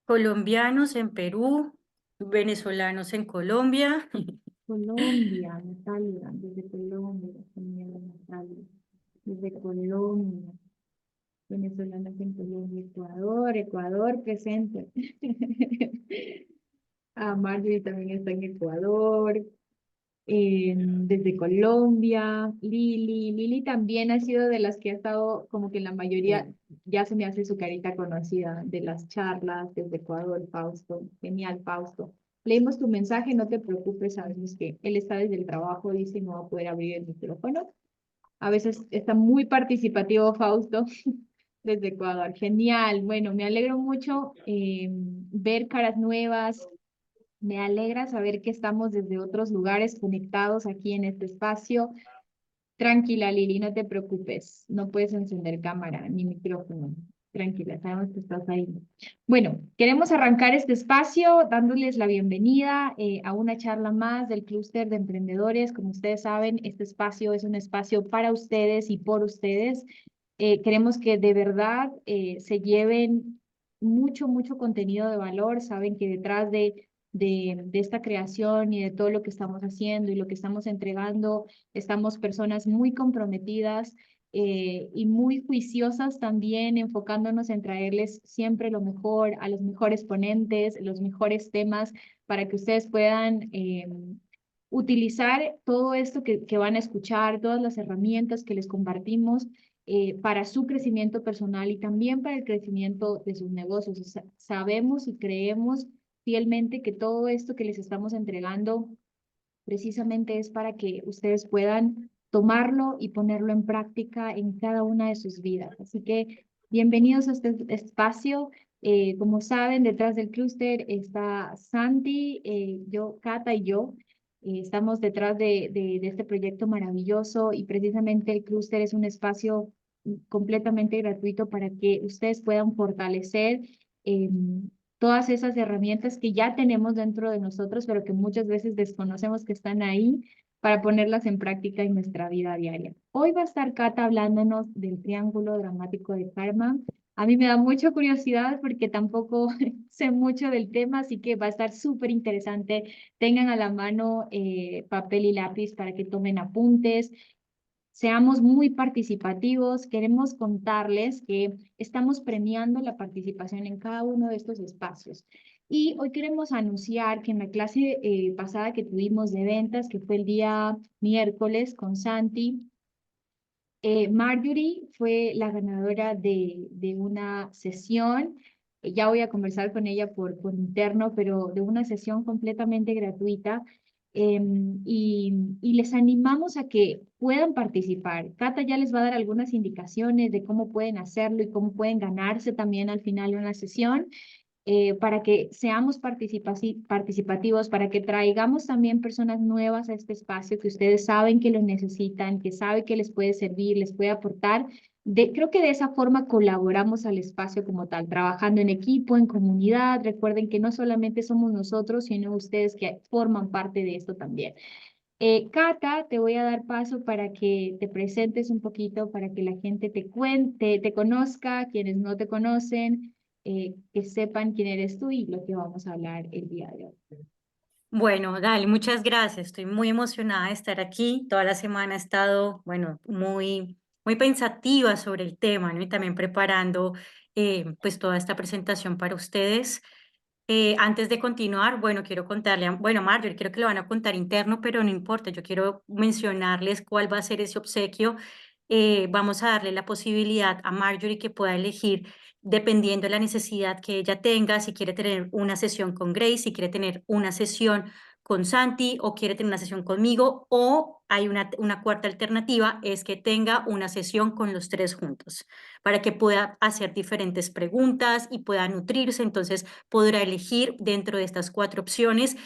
Colombianos en Perú, venezolanos en Colombia. Colombia, Natalia, desde Colombia, genial, Natalia, desde Colombia, venezolanos en Colombia, Ecuador presente. Marjorie también está en Ecuador, desde Colombia, Lili también ha sido de las que ha estado como que en la mayoría, ya se me hace su carita conocida de las charlas desde Ecuador, Fausto, genial Fausto. Leímos tu mensaje, no te preocupes, sabemos que él está desde el trabajo, dice no va a poder abrir el micrófono. A veces está muy participativo Fausto desde Ecuador, genial. Bueno, me alegro mucho ver caras nuevas, me alegra saber que estamos desde otros lugares conectados aquí en este espacio. Tranquila, Lili, no te preocupes. No puedes encender cámara ni micrófono. Tranquila, sabemos que estás ahí. Bueno, queremos arrancar este espacio dándoles la bienvenida a una charla más del clúster de emprendedores. Como ustedes saben, este espacio es un espacio para ustedes y por ustedes. Queremos que de verdad se lleven mucho contenido de valor. Saben que detrás de esta creación y de todo lo que estamos haciendo y lo que estamos entregando, estamos personas muy comprometidas y muy juiciosas también, enfocándonos en traerles siempre lo mejor, a los mejores ponentes, los mejores temas, para que ustedes puedan utilizar todo esto que van a escuchar, todas las herramientas que les compartimos para su crecimiento personal y también para el crecimiento de sus negocios. O sea, sabemos y creemos fielmente que todo esto que les estamos entregando precisamente es para que ustedes puedan tomarlo y ponerlo en práctica en cada una de sus vidas. Así que bienvenidos a este espacio. Como saben, detrás del clúster está Santi, Cata y yo. Estamos detrás de este proyecto maravilloso y precisamente el clúster es un espacio completamente gratuito para que ustedes puedan fortalecer todas esas herramientas que ya tenemos dentro de nosotros, pero que muchas veces desconocemos que están ahí para ponerlas en práctica en nuestra vida diaria. Hoy va a estar Cata hablándonos del triángulo dramático de karma. A mí me da mucha curiosidad porque tampoco sé mucho del tema, así que va a estar súper interesante. Tengan a la mano papel y lápiz para que tomen apuntes. Seamos muy participativos. Queremos contarles que estamos premiando la participación en cada uno de estos espacios. Y hoy queremos anunciar que en la clase pasada que tuvimos de ventas, que fue el día miércoles con Santi, Marjorie fue la ganadora de una sesión. Ya voy a conversar con ella por interno, pero de una sesión completamente gratuita. Y les animamos a que puedan participar. Cata ya les va a dar algunas indicaciones de cómo pueden hacerlo y cómo pueden ganarse también al final de una sesión para que seamos participativos, para que traigamos también personas nuevas a este espacio que ustedes saben que lo necesitan, que saben que les puede servir, les puede aportar. Creo que de esa forma colaboramos al espacio como tal, trabajando en equipo, en comunidad. Recuerden que no solamente somos nosotros, sino ustedes que forman parte de esto también. Cata, te voy a dar paso para que te presentes un poquito, para que la gente te cuente, te conozca, quienes no te conocen, que sepan quién eres tú y lo que vamos a hablar el día de hoy. Bueno, dale, muchas gracias. Estoy muy emocionada de estar aquí. Toda la semana he estado, bueno, muy pensativa sobre el tema, ¿no? Y también preparando, pues, toda esta presentación para ustedes. Antes de continuar, bueno, quiero contarle, bueno, Marjorie, creo que lo van a contar interno, pero no importa. Yo quiero mencionarles cuál va a ser ese obsequio. Vamos a darle la posibilidad a Marjorie que pueda elegir dependiendo de la necesidad que ella tenga, si quiere tener una sesión con Grace, si quiere tener una sesión con Santi o quiere tener una sesión conmigo, o hay una cuarta alternativa, es que tenga una sesión con los tres juntos, para que pueda hacer diferentes preguntas y pueda nutrirse. Entonces podrá elegir dentro de estas cuatro opciones,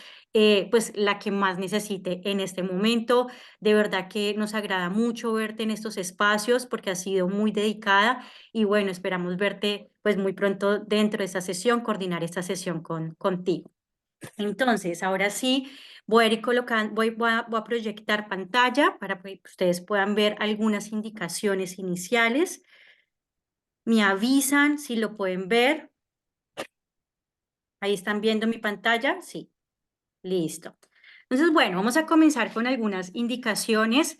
pues la que más necesite en este momento. De verdad que nos agrada mucho verte en estos espacios porque has sido muy dedicada y bueno, esperamos verte pues muy pronto dentro de esta sesión, coordinar esta sesión contigo. Entonces, ahora sí, voy a ir colocando, voy a proyectar pantalla para que ustedes puedan ver algunas indicaciones iniciales. Me avisan si lo pueden ver. ¿Ahí están viendo mi pantalla? Sí, listo. Entonces, bueno, vamos a comenzar con algunas indicaciones.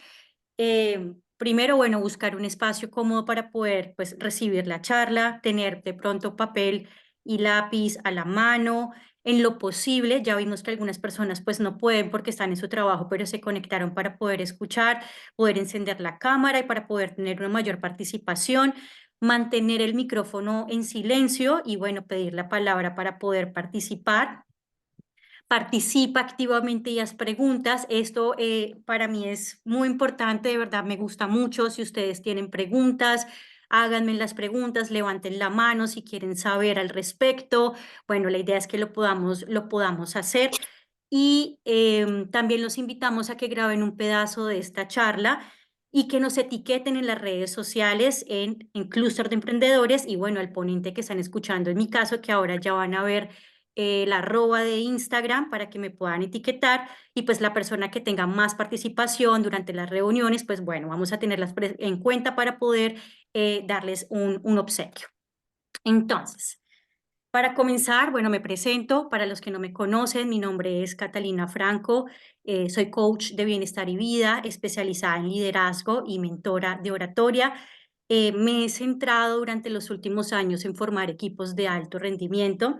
Primero, bueno, buscar un espacio cómodo para poder, pues, recibir la charla, tener de pronto papel y lápiz a la mano. En lo posible, ya vimos que algunas personas pues no pueden porque están en su trabajo, pero se conectaron para poder escuchar, poder encender la cámara y para poder tener una mayor participación, mantener el micrófono en silencio y bueno, pedir la palabra para poder participar. Participa activamente y haz preguntas. Esto para mí es muy importante, de verdad me gusta mucho. Si ustedes tienen preguntas, háganme las preguntas, levanten la mano si quieren saber al respecto. Bueno, la idea es que lo podamos hacer. Y también los invitamos a que graben un pedazo de esta charla y que nos etiqueten en las redes sociales en Clúster de Emprendedores y bueno, al ponente que están escuchando, en mi caso, que ahora ya van a ver la arroba de Instagram para que me puedan etiquetar y pues la persona que tenga más participación durante las reuniones, pues bueno, vamos a tenerlas en cuenta para poder darles un obsequio. Entonces, para comenzar, bueno, me presento. Para los que no me conocen, mi nombre es Catalina Franco. Soy coach de bienestar y vida, especializada en liderazgo y mentora de oratoria. Me he centrado durante los últimos años en formar equipos de alto rendimiento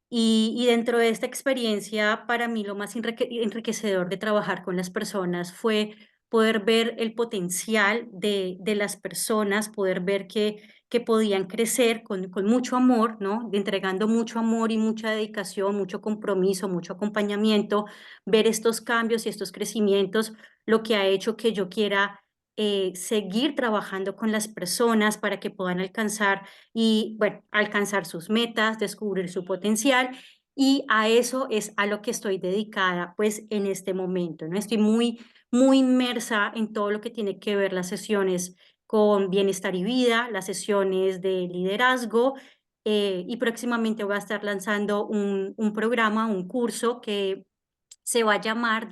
y dentro de esta experiencia, para mí lo más enriquecedor de trabajar con las personas fue poder ver el potencial de las personas, poder ver que podían crecer con mucho amor, ¿no? Entregando mucho amor y mucha dedicación, mucho compromiso, mucho acompañamiento, ver estos cambios y estos crecimientos, lo que ha hecho que yo quiera seguir trabajando con las personas para que puedan alcanzar y, bueno, alcanzar sus metas, descubrir su potencial y a eso es a lo que estoy dedicada, pues, en este momento, ¿no? Estoy muy inmersa en todo lo que tiene que ver las sesiones con bienestar y vida, las sesiones de liderazgo, y próximamente voy a estar lanzando un programa, un curso que se va a llamar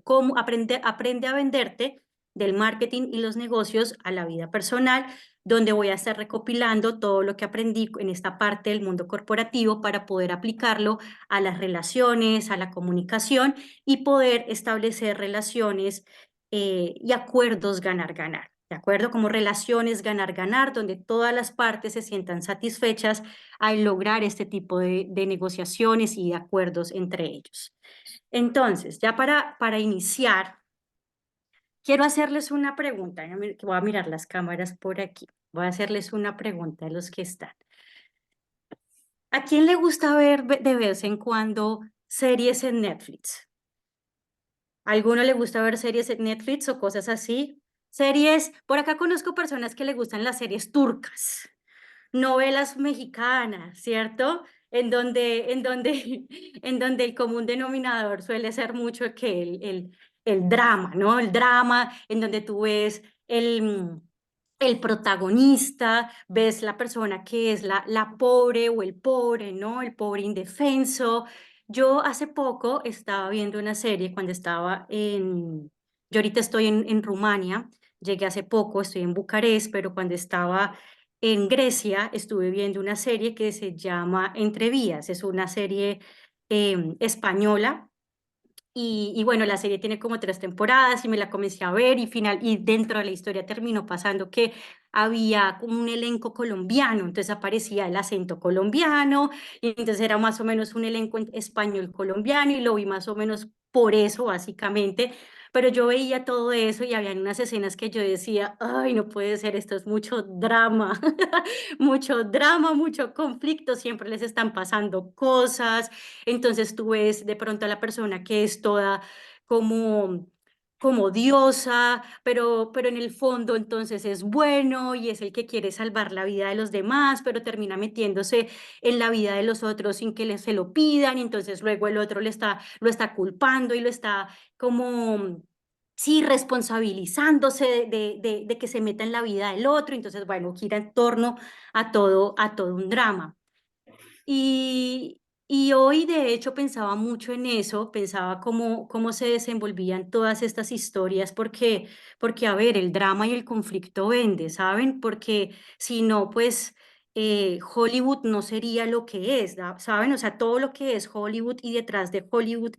cómo aprende a venderte del marketing y los negocios a la vida personal, donde voy a estar recopilando todo lo que aprendí en esta parte del mundo corporativo para poder aplicarlo a las relaciones, a la comunicación y poder establecer relaciones y acuerdos ganar-ganar. ¿De acuerdo? Como relaciones ganar-ganar, donde todas las partes se sientan satisfechas al lograr este tipo de negociaciones y de acuerdos entre ellos. Entonces, ya para iniciar, quiero hacerles una pregunta. Voy a mirar las cámaras por aquí. Voy a hacerles una pregunta a los que están. ¿A quién le gusta ver de vez en cuando series en Netflix? ¿A alguno le gusta ver series en Netflix o cosas así? Series, por acá conozco personas que le gustan las series turcas, novelas mexicanas, ¿cierto? En donde el común denominador suele ser mucho que el drama, ¿no? El drama, en donde tú ves el protagonista, ves la persona que es la pobre o el pobre, ¿no? El pobre indefenso. Yo hace poco estaba viendo una serie cuando yo ahorita estoy en Rumania, llegué hace poco, estoy en Bucarest, pero cuando estaba en Grecia estuve viendo una serie que se llama Entre Vías, es una serie española y bueno, la serie tiene como 3 temporadas y me la comencé a ver y dentro de la historia terminó pasando que había como un elenco colombiano, entonces aparecía el acento colombiano y entonces era más o menos un elenco en español colombiano y lo vi más o menos por eso básicamente, pero yo veía todo eso y había unas escenas que yo decía, ay, no puede ser, esto es mucho drama, mucho drama, mucho conflicto, siempre les están pasando cosas, entonces tú ves de pronto a la persona que es toda como, como diosa, pero en el fondo entonces es bueno y es el que quiere salvar la vida de los demás, pero termina metiéndose en la vida de los otros sin que se lo pidan, y entonces luego el otro lo está culpando y lo está como... Sí, responsabilizándose de que se meta en la vida del otro, entonces, bueno, gira en torno a todo un drama. Y, y hoy, de hecho, pensaba mucho en eso, pensaba cómo se desenvolvían todas estas historias, porque, a ver, el drama y el conflicto vende, ¿saben? Porque si no, pues Hollywood no sería lo que es, ¿saben? O sea, todo lo que es Hollywood y detrás de Hollywood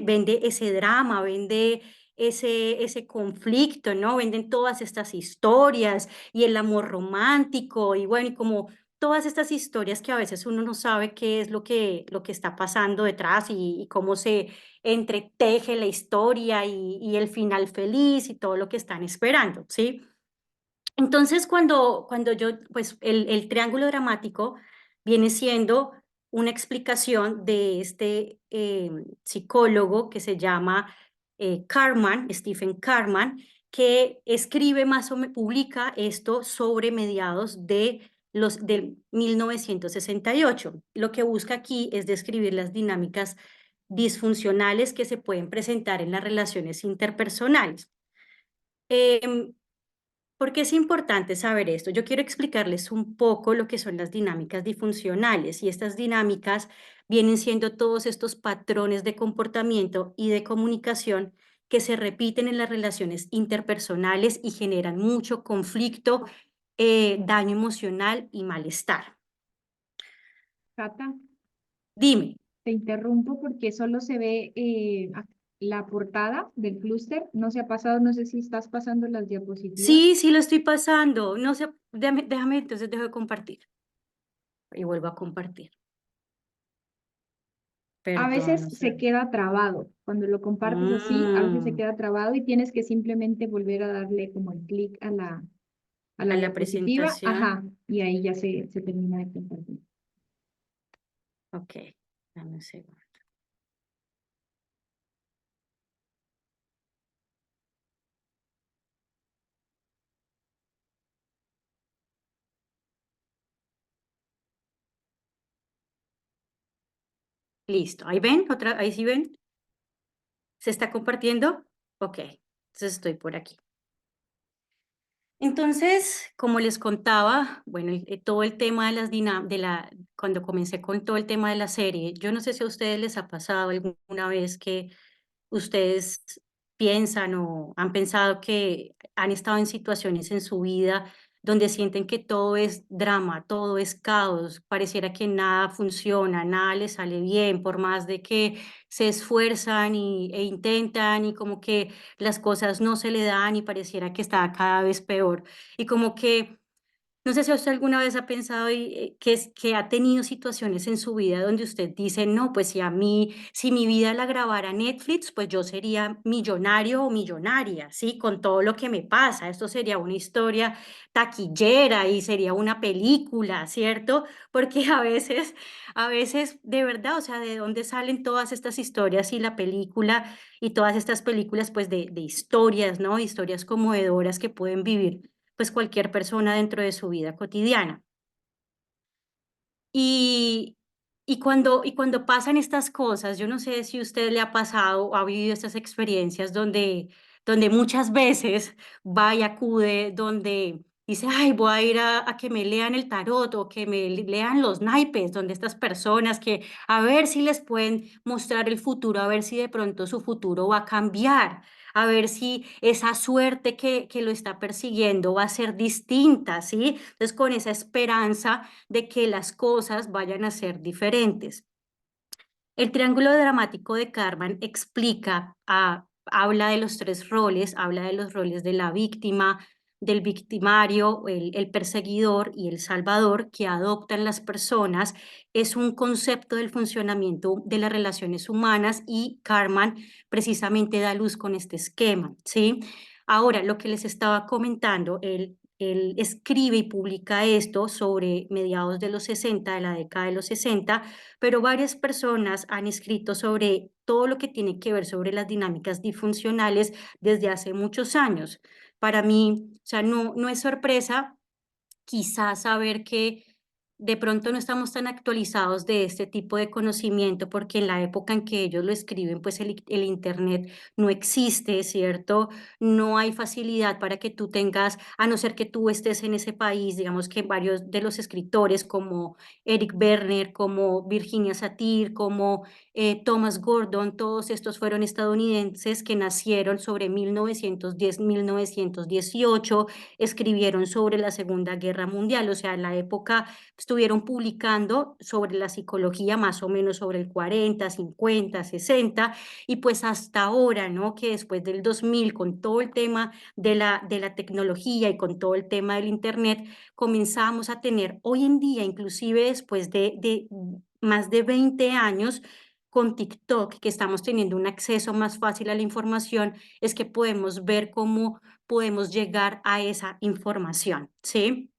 vende ese drama, vende ese conflicto, ¿no? Venden todas estas historias y el amor romántico y bueno, y como todas estas historias que a veces uno no sabe qué es lo que está pasando detrás y cómo se entreteje la historia y el final feliz y todo lo que están esperando, ¿sí? Entonces, cuando yo, pues el triángulo dramático viene siendo una explicación de este psicólogo que se llama Carman, Stephen Carman, que escribe más o menos, publica esto sobre mediados de 1968. Lo que busca aquí es describir las dinámicas disfuncionales que se pueden presentar en las relaciones interpersonales. Em, ¿Por qué es importante saber esto? Yo quiero explicarles un poco lo que son las dinámicas disfuncionales y estas dinámicas vienen siendo todos estos patrones de comportamiento y de comunicación que se repiten en las relaciones interpersonales y generan mucho conflicto, daño emocional y malestar. Cata, Dime. te interrumpo porque solo se ve la portada del clúster. No se ha pasado, no sé si estás pasando las diapositivas. Sí, sí lo estoy pasando. No sé, déjame, entonces dejo de compartir y vuelvo a compartir. A Perdón, veces no sé. se queda trabado. Cuando lo compartes así, a veces se Mm. queda trabado y tienes que simplemente volver a darle como el clic a la A la diapositiva. presentación. Ajá, y ahí ya se termina de compartir. Ok, dame un segundo. Listo. ¿Ahí ven? ¿Ahí sí ven? ¿Se está compartiendo? Ok, entonces estoy por aquí. Entonces, como les contaba, bueno, todo el tema de cuando comencé con todo el tema de la serie, yo no sé si a ustedes les ha pasado alguna vez que ustedes piensan o han pensado que han estado en situaciones en su vida donde sienten que todo es drama, todo es caos, pareciera que nada funciona, nada les sale bien, por más de que se esfuerzan e intentan y como que las cosas no se le dan y pareciera que está cada vez peor. Y como que no sé si usted alguna vez ha pensado que ha tenido situaciones en su vida donde usted dice, no, pues si mi vida la grabara Netflix, pues yo sería millonario o millonaria, ¿sí? Con todo lo que me pasa. Esto sería una historia taquillera y sería una película, ¿cierto? Porque a veces, de verdad, o sea, ¿de dónde salen todas estas historias y la película y todas estas películas, pues de historias, ¿no? Historias conmovedoras que pueden vivir pues cualquier persona dentro de su vida cotidiana. Y, y cuando pasan estas cosas, yo no sé si a usted le ha pasado o ha vivido estas experiencias donde muchas veces va y acude, donde dice, ay, voy a ir a que me lean el tarot o que me lean los naipes, donde estas personas que a ver si les pueden mostrar el futuro, a ver si de pronto su futuro va a cambiar, a ver si esa suerte que lo está persiguiendo va a ser distinta, ¿sí? Entonces, con esa esperanza de que las cosas vayan a ser diferentes. El triángulo dramático de Karman habla de los tres roles, habla de los roles de la víctima, del victimario, el perseguidor y el salvador que adoptan las personas. Es un concepto del funcionamiento de las relaciones humanas y Karman precisamente da luz con este esquema, ¿sí? Ahora, lo que les estaba comentando, él escribe y publica esto sobre mediados de los 60, de la década de los 60, pero varias personas han escrito sobre todo lo que tiene que ver sobre las dinámicas disfuncionales desde hace muchos años. Para mí, o sea, no es sorpresa quizás saber que de pronto no estamos tan actualizados de este tipo de conocimiento, porque en la época en que ellos lo escriben, pues el Internet no existe, ¿cierto? No hay facilidad para que tú tengas, a no ser que tú estés en ese país, digamos que varios de los escritores como Eric Berner, como Virginia Satir, como Thomas Gordon, todos estos fueron estadounidenses que nacieron sobre 1910, 1918, escribieron sobre la Segunda Guerra Mundial, o sea, en la época estuvieron publicando sobre la psicología más o menos sobre el 40, 50, 60, y pues hasta ahora, ¿no? Que después del 2000, con todo el tema de la tecnología y con todo el tema del Internet, comenzamos a tener hoy en día, inclusive después de más de 20 años, con TikTok, que estamos teniendo un acceso más fácil a la información, es que podemos ver cómo podemos llegar a esa información, ¿sí?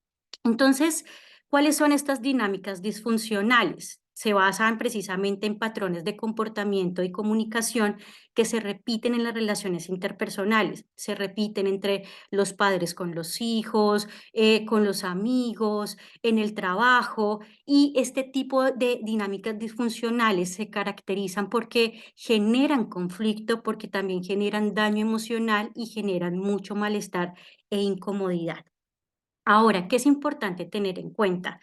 Entonces, ¿cuáles son estas dinámicas disfuncionales? Se basan precisamente en patrones de comportamiento y comunicación que se repiten en las relaciones interpersonales, se repiten entre los padres con los hijos, con los amigos, en el trabajo, y este tipo de dinámicas disfuncionales se caracterizan porque generan conflicto, porque también generan daño emocional y generan mucho malestar e incomodidad. Ahora, ¿qué es importante tener en cuenta?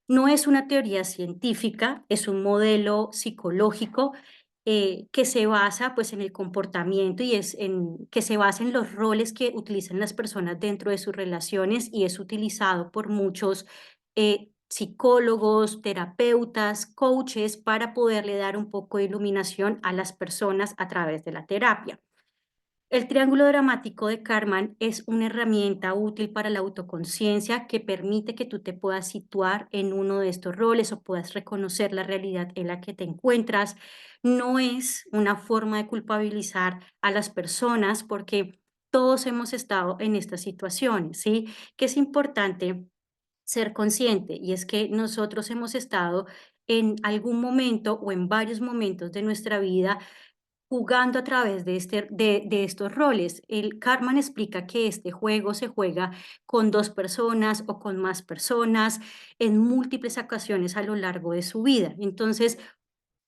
No es una teoría científica, es un modelo psicológico que se basa pues, en el comportamiento y que se basa en los roles que utilizan las personas dentro de sus relaciones, y es utilizado por muchos psicólogos, terapeutas, coaches para poderle dar un poco de iluminación a las personas a través de la terapia. El triángulo dramático de Karman es una herramienta útil para la autoconciencia que permite que tú te puedas situar en uno de estos roles o puedas reconocer la realidad en la que te encuentras. No es una forma de culpabilizar a las personas, porque todos hemos estado en estas situaciones, ¿sí? Que es importante ser consciente, y es que nosotros hemos estado en algún momento o en varios momentos de nuestra vida jugando a través de estos roles. El Cartman explica que este juego se juega con dos personas o con más personas en múltiples ocasiones a lo largo de su vida. Entonces,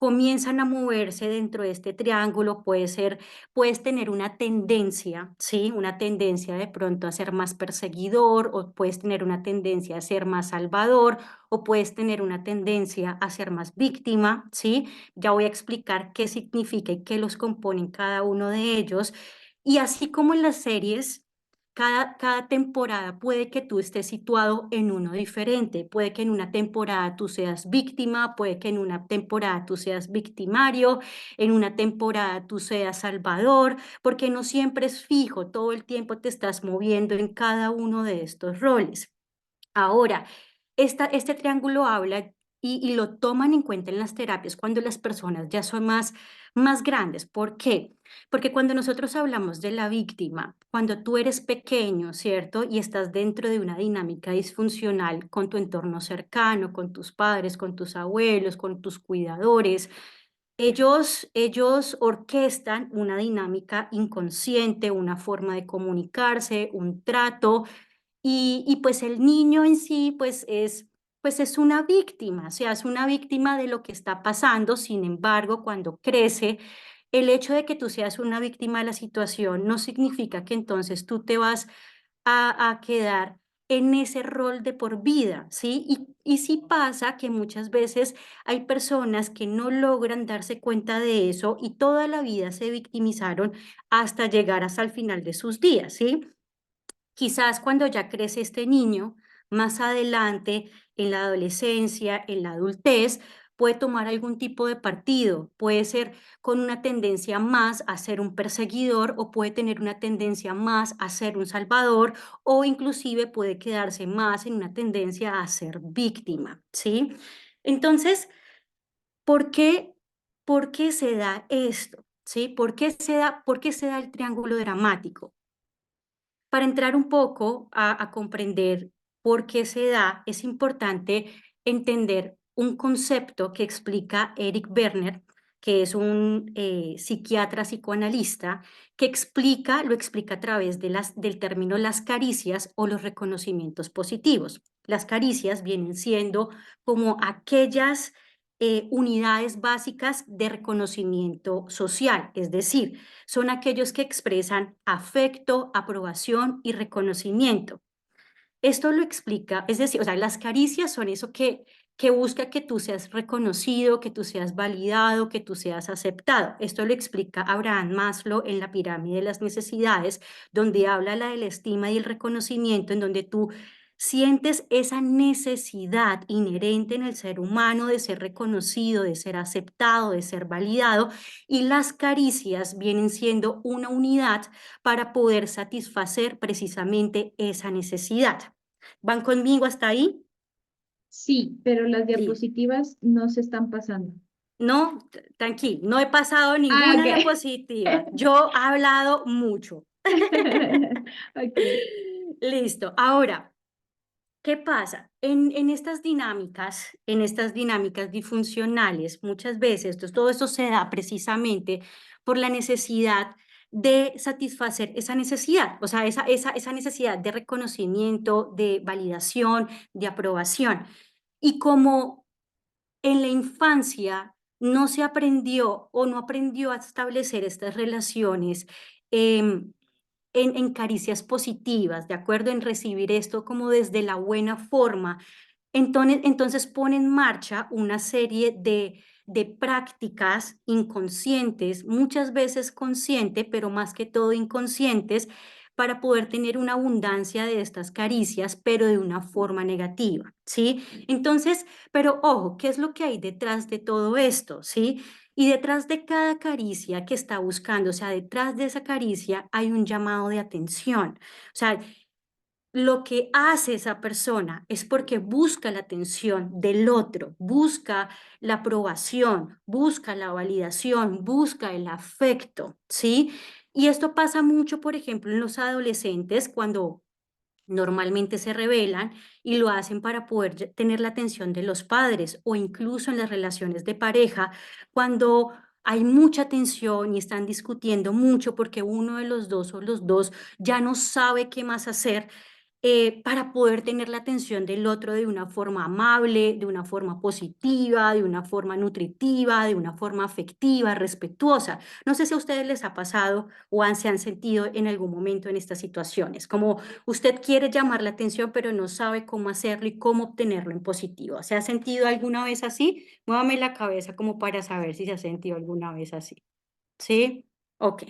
comienzan a moverse dentro de este triángulo, puedes tener una tendencia, ¿sí? Una tendencia de pronto a ser más perseguidor, o puedes tener una tendencia a ser más salvador, o puedes tener una tendencia a ser más víctima, ¿sí? Ya voy a explicar qué significa y qué los componen cada uno de ellos. Y así como en las series, cada temporada puede que tú estés situado en uno diferente. Puede que en una temporada tú seas víctima, puede que en una temporada tú seas victimario, en una temporada tú seas salvador, porque no siempre es fijo, todo el tiempo te estás moviendo en cada uno de estos roles. Ahora, este triángulo habla y lo toman en cuenta en las terapias cuando las personas ya son más grandes. ¿Por qué? Porque cuando nosotros hablamos de la víctima, cuando tú eres pequeño, ¿cierto? Y estás dentro de una dinámica disfuncional con tu entorno cercano, con tus padres, con tus abuelos, con tus cuidadores, ellos orquestan una dinámica inconsciente, una forma de comunicarse, un trato, y pues el niño en sí, pues es una víctima, o sea, es una víctima de lo que está pasando. Sin embargo, cuando crece, el hecho de que tú seas una víctima de la situación no significa que entonces tú te vas a quedar en ese rol de por vida, ¿sí? Y sí pasa que muchas veces hay personas que no logran darse cuenta de eso y toda la vida se victimizaron hasta llegar hasta el final de sus días, ¿sí? Quizás cuando ya crece este niño, más adelante, en la adolescencia, en la adultez, puede tomar algún tipo de partido. Puede ser con una tendencia más a ser un perseguidor, o puede tener una tendencia más a ser un salvador, o inclusive puede quedarse más en una tendencia a ser víctima, ¿sí? Entonces, ¿por qué, por qué se da esto? ¿Sí? Por qué se da el triángulo dramático? Para entrar un poco a comprender por qué se da, es importante entender un concepto que explica Eric Berner, que es un psiquiatra psicoanalista, que lo explica a través del término las caricias o los reconocimientos positivos. Las caricias vienen siendo como aquellas unidades básicas de reconocimiento social, es decir, son aquellos que expresan afecto, aprobación y reconocimiento. Esto lo explica, es decir, o sea, las caricias son eso que busca que tú seas reconocido, que tú seas validado, que tú seas aceptado. Esto lo explica Abraham Maslow en la pirámide de las necesidades, donde habla la de la estima y el reconocimiento, en donde tú sientes esa necesidad inherente en el ser humano de ser reconocido, de ser aceptado, de ser validado, y las caricias vienen siendo una unidad para poder satisfacer precisamente esa necesidad. ¿Van conmigo hasta ahí? Sí, pero las Listo. diapositivas no se están pasando. No, tranquilo, no he pasado Ah, ninguna ok. diapositiva. Yo he hablado mucho. Ok. Listo. Ahora, ¿qué pasa? En estas dinámicas disfuncionales, muchas veces todo esto se da precisamente por la necesidad de satisfacer esa necesidad, o sea, esa necesidad de reconocimiento, de validación, de aprobación. Y como en la infancia no se aprendió o no aprendió a establecer estas relaciones em, en caricias positivas, ¿de acuerdo? En recibir esto como desde la buena forma, entonces pone en marcha una serie de prácticas inconscientes, muchas veces consciente, pero más que todo inconscientes, para poder tener una abundancia de estas caricias, pero de una forma negativa, ¿sí? Entonces, pero ojo, ¿qué es lo que hay detrás de todo esto, sí? Y detrás de cada caricia que está buscando, o sea, detrás de esa caricia hay un llamado de atención. O sea, lo que hace esa persona es porque busca la atención del otro, busca la aprobación, busca la validación, busca el afecto, ¿sí? Y esto pasa mucho, por ejemplo, en los adolescentes cuando normalmente se rebelan y lo hacen para poder tener la atención de los padres o incluso en las relaciones de pareja, cuando hay mucha tensión y están discutiendo mucho porque uno de los dos o los dos ya no sabe qué más hacer, para poder tener la atención del otro de una forma amable, de una forma positiva, de una forma nutritiva, de una forma afectiva, respetuosa. No sé si a ustedes les ha pasado o se han sentido en algún momento en estas situaciones, como usted quiere llamar la atención, pero no sabe cómo hacerlo y cómo obtenerlo en positivo. ¿Se ha sentido alguna vez así? Muévame la cabeza como para saber si se ha sentido alguna vez así. ¿Sí? Ok.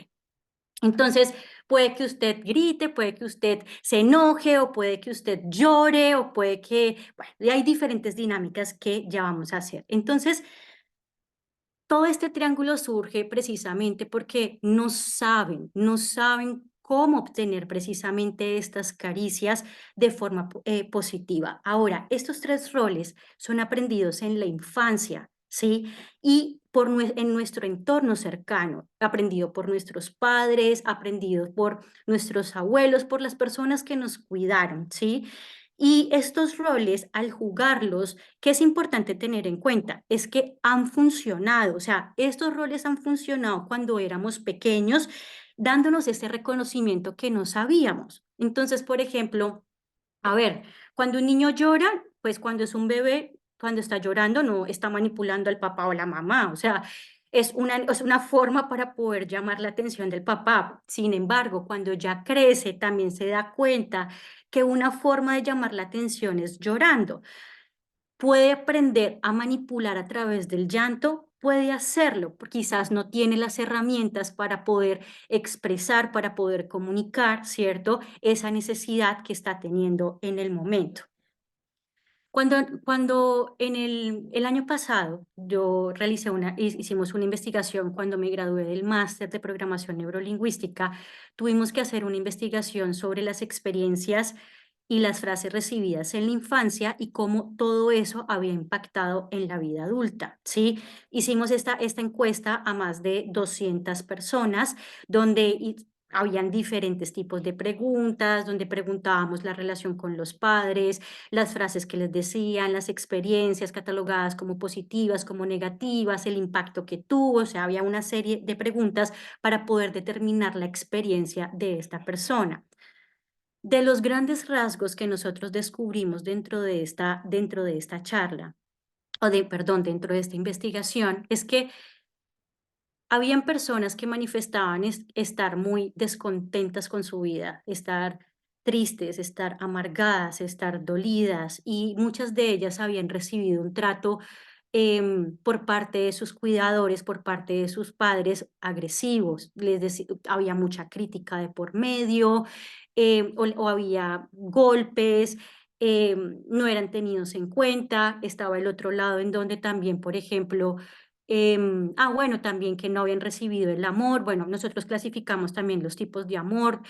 Entonces, puede que usted grite, puede que usted se enoje o puede que usted llore o puede que, bueno, y hay diferentes dinámicas que ya vamos a hacer. Entonces, todo este triángulo surge precisamente porque no saben cómo obtener precisamente estas caricias de forma positiva. Ahora, estos tres roles son aprendidos en la infancia, ¿sí? Y en nuestro entorno cercano, aprendido por nuestros padres, aprendido por nuestros abuelos, por las personas que nos cuidaron, ¿sí? Y estos roles, al jugarlos, ¿qué es importante tener en cuenta? Es que han funcionado, o sea, estos roles han funcionado cuando éramos pequeños, dándonos ese reconocimiento que no sabíamos. Entonces, por ejemplo, a ver, cuando un niño llora, pues cuando es un bebé, cuando está llorando, no está manipulando al papá o la mamá, o sea, es una forma para poder llamar la atención del papá. Sin embargo, cuando ya crece, también se da cuenta que una forma de llamar la atención es llorando. Puede aprender a manipular a través del llanto, puede hacerlo, quizás no tiene las herramientas para poder expresar, para poder comunicar, ¿cierto? Esa necesidad que está teniendo en el momento. Cuando en el año pasado yo hicimos una investigación cuando me gradué del máster de programación neurolingüística, tuvimos que hacer una investigación sobre las experiencias y las frases recibidas en la infancia y cómo todo eso había impactado en la vida adulta, ¿sí? Hicimos esta encuesta a más de 200 personas donde habían diferentes tipos de preguntas, donde preguntábamos la relación con los padres, las frases que les decían, las experiencias catalogadas como positivas, como negativas, el impacto que tuvo, o sea, había una serie de preguntas para poder determinar la experiencia de esta persona. De los grandes rasgos que nosotros descubrimos dentro de esta charla, perdón, dentro de esta investigación, es que habían personas que manifestaban estar muy descontentas con su vida, estar tristes, estar amargadas, estar dolidas, y muchas de ellas habían recibido un trato por parte de sus cuidadores, por parte de sus padres agresivos. Había mucha crítica de por medio, o había golpes, no eran tenidos en cuenta. Estaba el otro lado en donde también, por ejemplo, bueno, también que no habían recibido el amor. Bueno, nosotros clasificamos también los tipos de amor,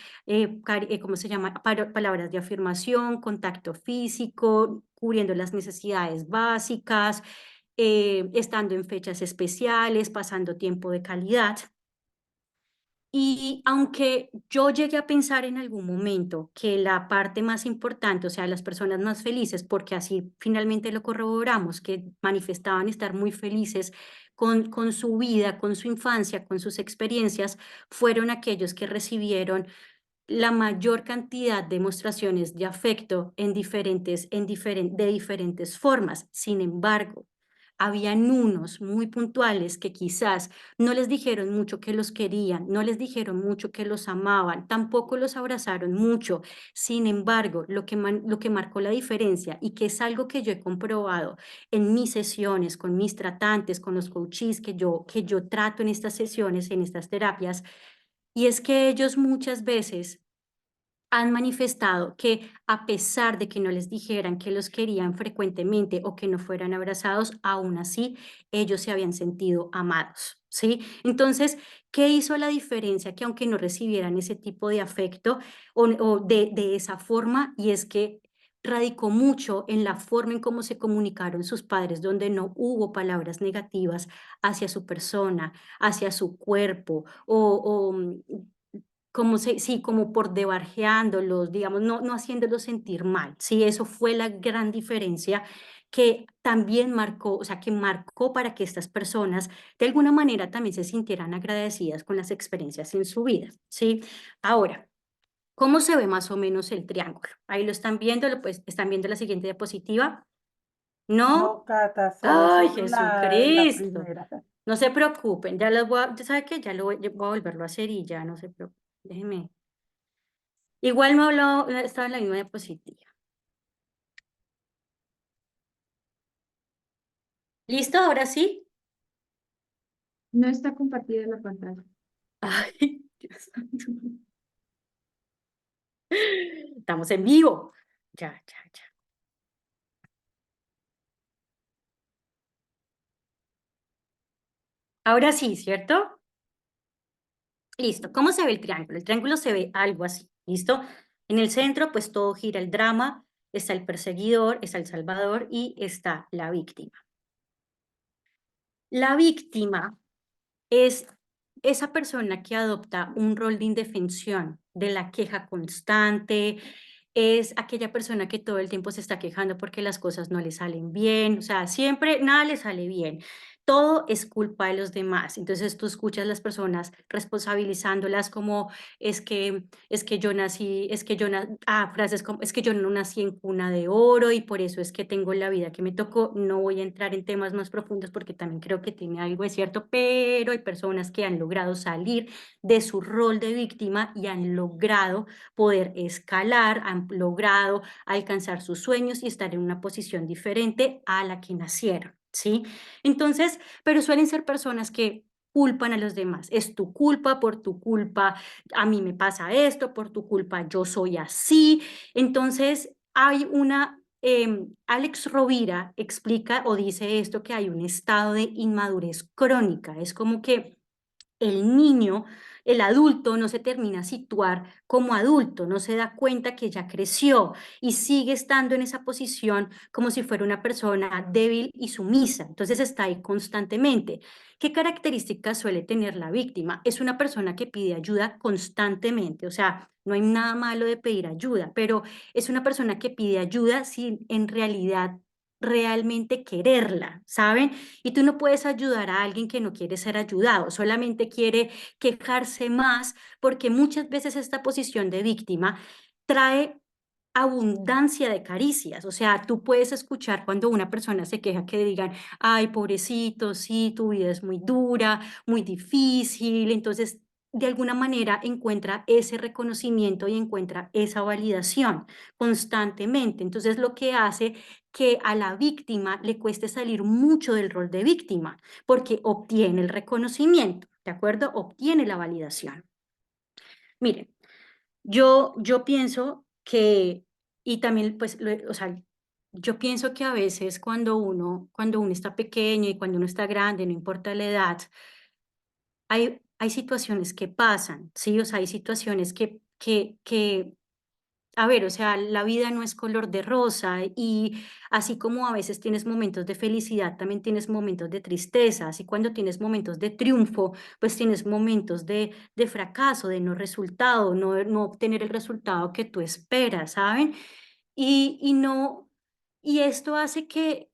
¿cómo se llama? Palabras de afirmación, contacto físico, cubriendo las necesidades básicas, estando en fechas especiales, pasando tiempo de calidad. Y aunque yo llegué a pensar en algún momento que la parte más importante, o sea, las personas más felices, porque así finalmente lo corroboramos, que manifestaban estar muy felices con su vida, con su infancia, con sus experiencias, fueron aquellos que recibieron la mayor cantidad de demostraciones de afecto de diferentes formas. Sin embargo, habían unos muy puntuales que quizás no les dijeron mucho que los querían, no les dijeron mucho que los amaban, tampoco los abrazaron mucho. Sin embargo, lo que marcó la diferencia, y que es algo que yo he comprobado en mis sesiones, con mis tratantes, con los coaches que yo trato en estas sesiones, en estas terapias, y es que ellos muchas veces han manifestado que, a pesar de que no les dijeran que los querían frecuentemente o que no fueran abrazados, aún así ellos se habían sentido amados, ¿sí? Entonces, ¿qué hizo la diferencia? Que aunque no recibieran ese tipo de afecto o de esa forma, y es que radicó mucho en la forma en cómo se comunicaron sus padres, donde no hubo palabras negativas hacia su persona, hacia su cuerpo, sí, como por debarjeándolos, digamos, no haciéndolos sentir mal. Sí, eso fue la gran diferencia que también marcó, o sea, que marcó para que estas personas de alguna manera también se sintieran agradecidas con las experiencias en su vida, ¿sí? Ahora, ¿cómo se ve más o menos el triángulo? Ahí lo están viendo, pues están viendo la siguiente diapositiva. ¿No? No, Cata, ¡Ay, solo la Jesucristo! primera. No se preocupen, ya los voy a, ¿sabe qué? Yo voy a volverlo a hacer y ya no se preocupen. Déjenme. Igual me habló, estaba en la misma diapositiva. ¿Listo? Ahora sí. No está compartida la pantalla. Ay, Dios santo. Estamos en vivo. Ya, ya, ya. Ahora sí, ¿cierto? Listo. ¿Cómo se ve el triángulo? El triángulo se ve algo así. ¿Listo? En el centro, pues todo gira el drama. Está el perseguidor, está el salvador y está la víctima. La víctima es esa persona que adopta un rol de indefensión, de la queja constante, es aquella persona que todo el tiempo se está quejando porque las cosas no le salen bien, o sea, siempre nada le sale bien. Todo es culpa de los demás. Entonces tú escuchas a las personas responsabilizándolas como es que yo nací, es que yo frases como es que yo no nací en cuna de oro y por eso es que tengo la vida que me tocó. No voy a entrar en temas más profundos porque también creo que tiene algo de cierto, pero hay personas que han logrado salir de su rol de víctima y han logrado poder escalar, han logrado alcanzar sus sueños y estar en una posición diferente a la que nacieron, ¿sí? Entonces, pero suelen ser personas que culpan a los demás. Es tu culpa, por tu culpa, a mí me pasa esto, por tu culpa yo soy así. Entonces, hay Alex Rovira explica o dice esto, que hay un estado de inmadurez crónica. Es como que el niño, el adulto no se termina a situar como adulto, no se da cuenta que ya creció y sigue estando en esa posición como si fuera una persona débil y sumisa. Entonces está ahí constantemente. ¿Qué características suele tener la víctima? Es una persona que pide ayuda constantemente, o sea, no hay nada malo de pedir ayuda, pero es una persona que pide ayuda sin en realidad realmente quererla, ¿saben? Y tú no puedes ayudar a alguien que no quiere ser ayudado, solamente quiere quejarse más, porque muchas veces esta posición de víctima trae abundancia de caricias. O sea, tú puedes escuchar cuando una persona se queja que digan, ay, pobrecito, sí, tu vida es muy dura, muy difícil. Entonces, de alguna manera encuentra ese reconocimiento y encuentra esa validación constantemente. Entonces, lo que hace que a la víctima le cueste salir mucho del rol de víctima, porque obtiene el reconocimiento, ¿de acuerdo? Obtiene la validación. Miren, yo pienso que, y también, pues, o sea, yo pienso que a veces cuando uno está pequeño y cuando uno está grande, no importa la edad, hay situaciones que pasan, ¿sí? O sea, hay situaciones que a ver, o sea, la vida no es color de rosa y así como a veces tienes momentos de felicidad, también tienes momentos de tristeza, así cuando tienes momentos de triunfo, pues tienes momentos de fracaso, de no resultado, no obtener el resultado que tú esperas, ¿saben? Y no, y esto hace que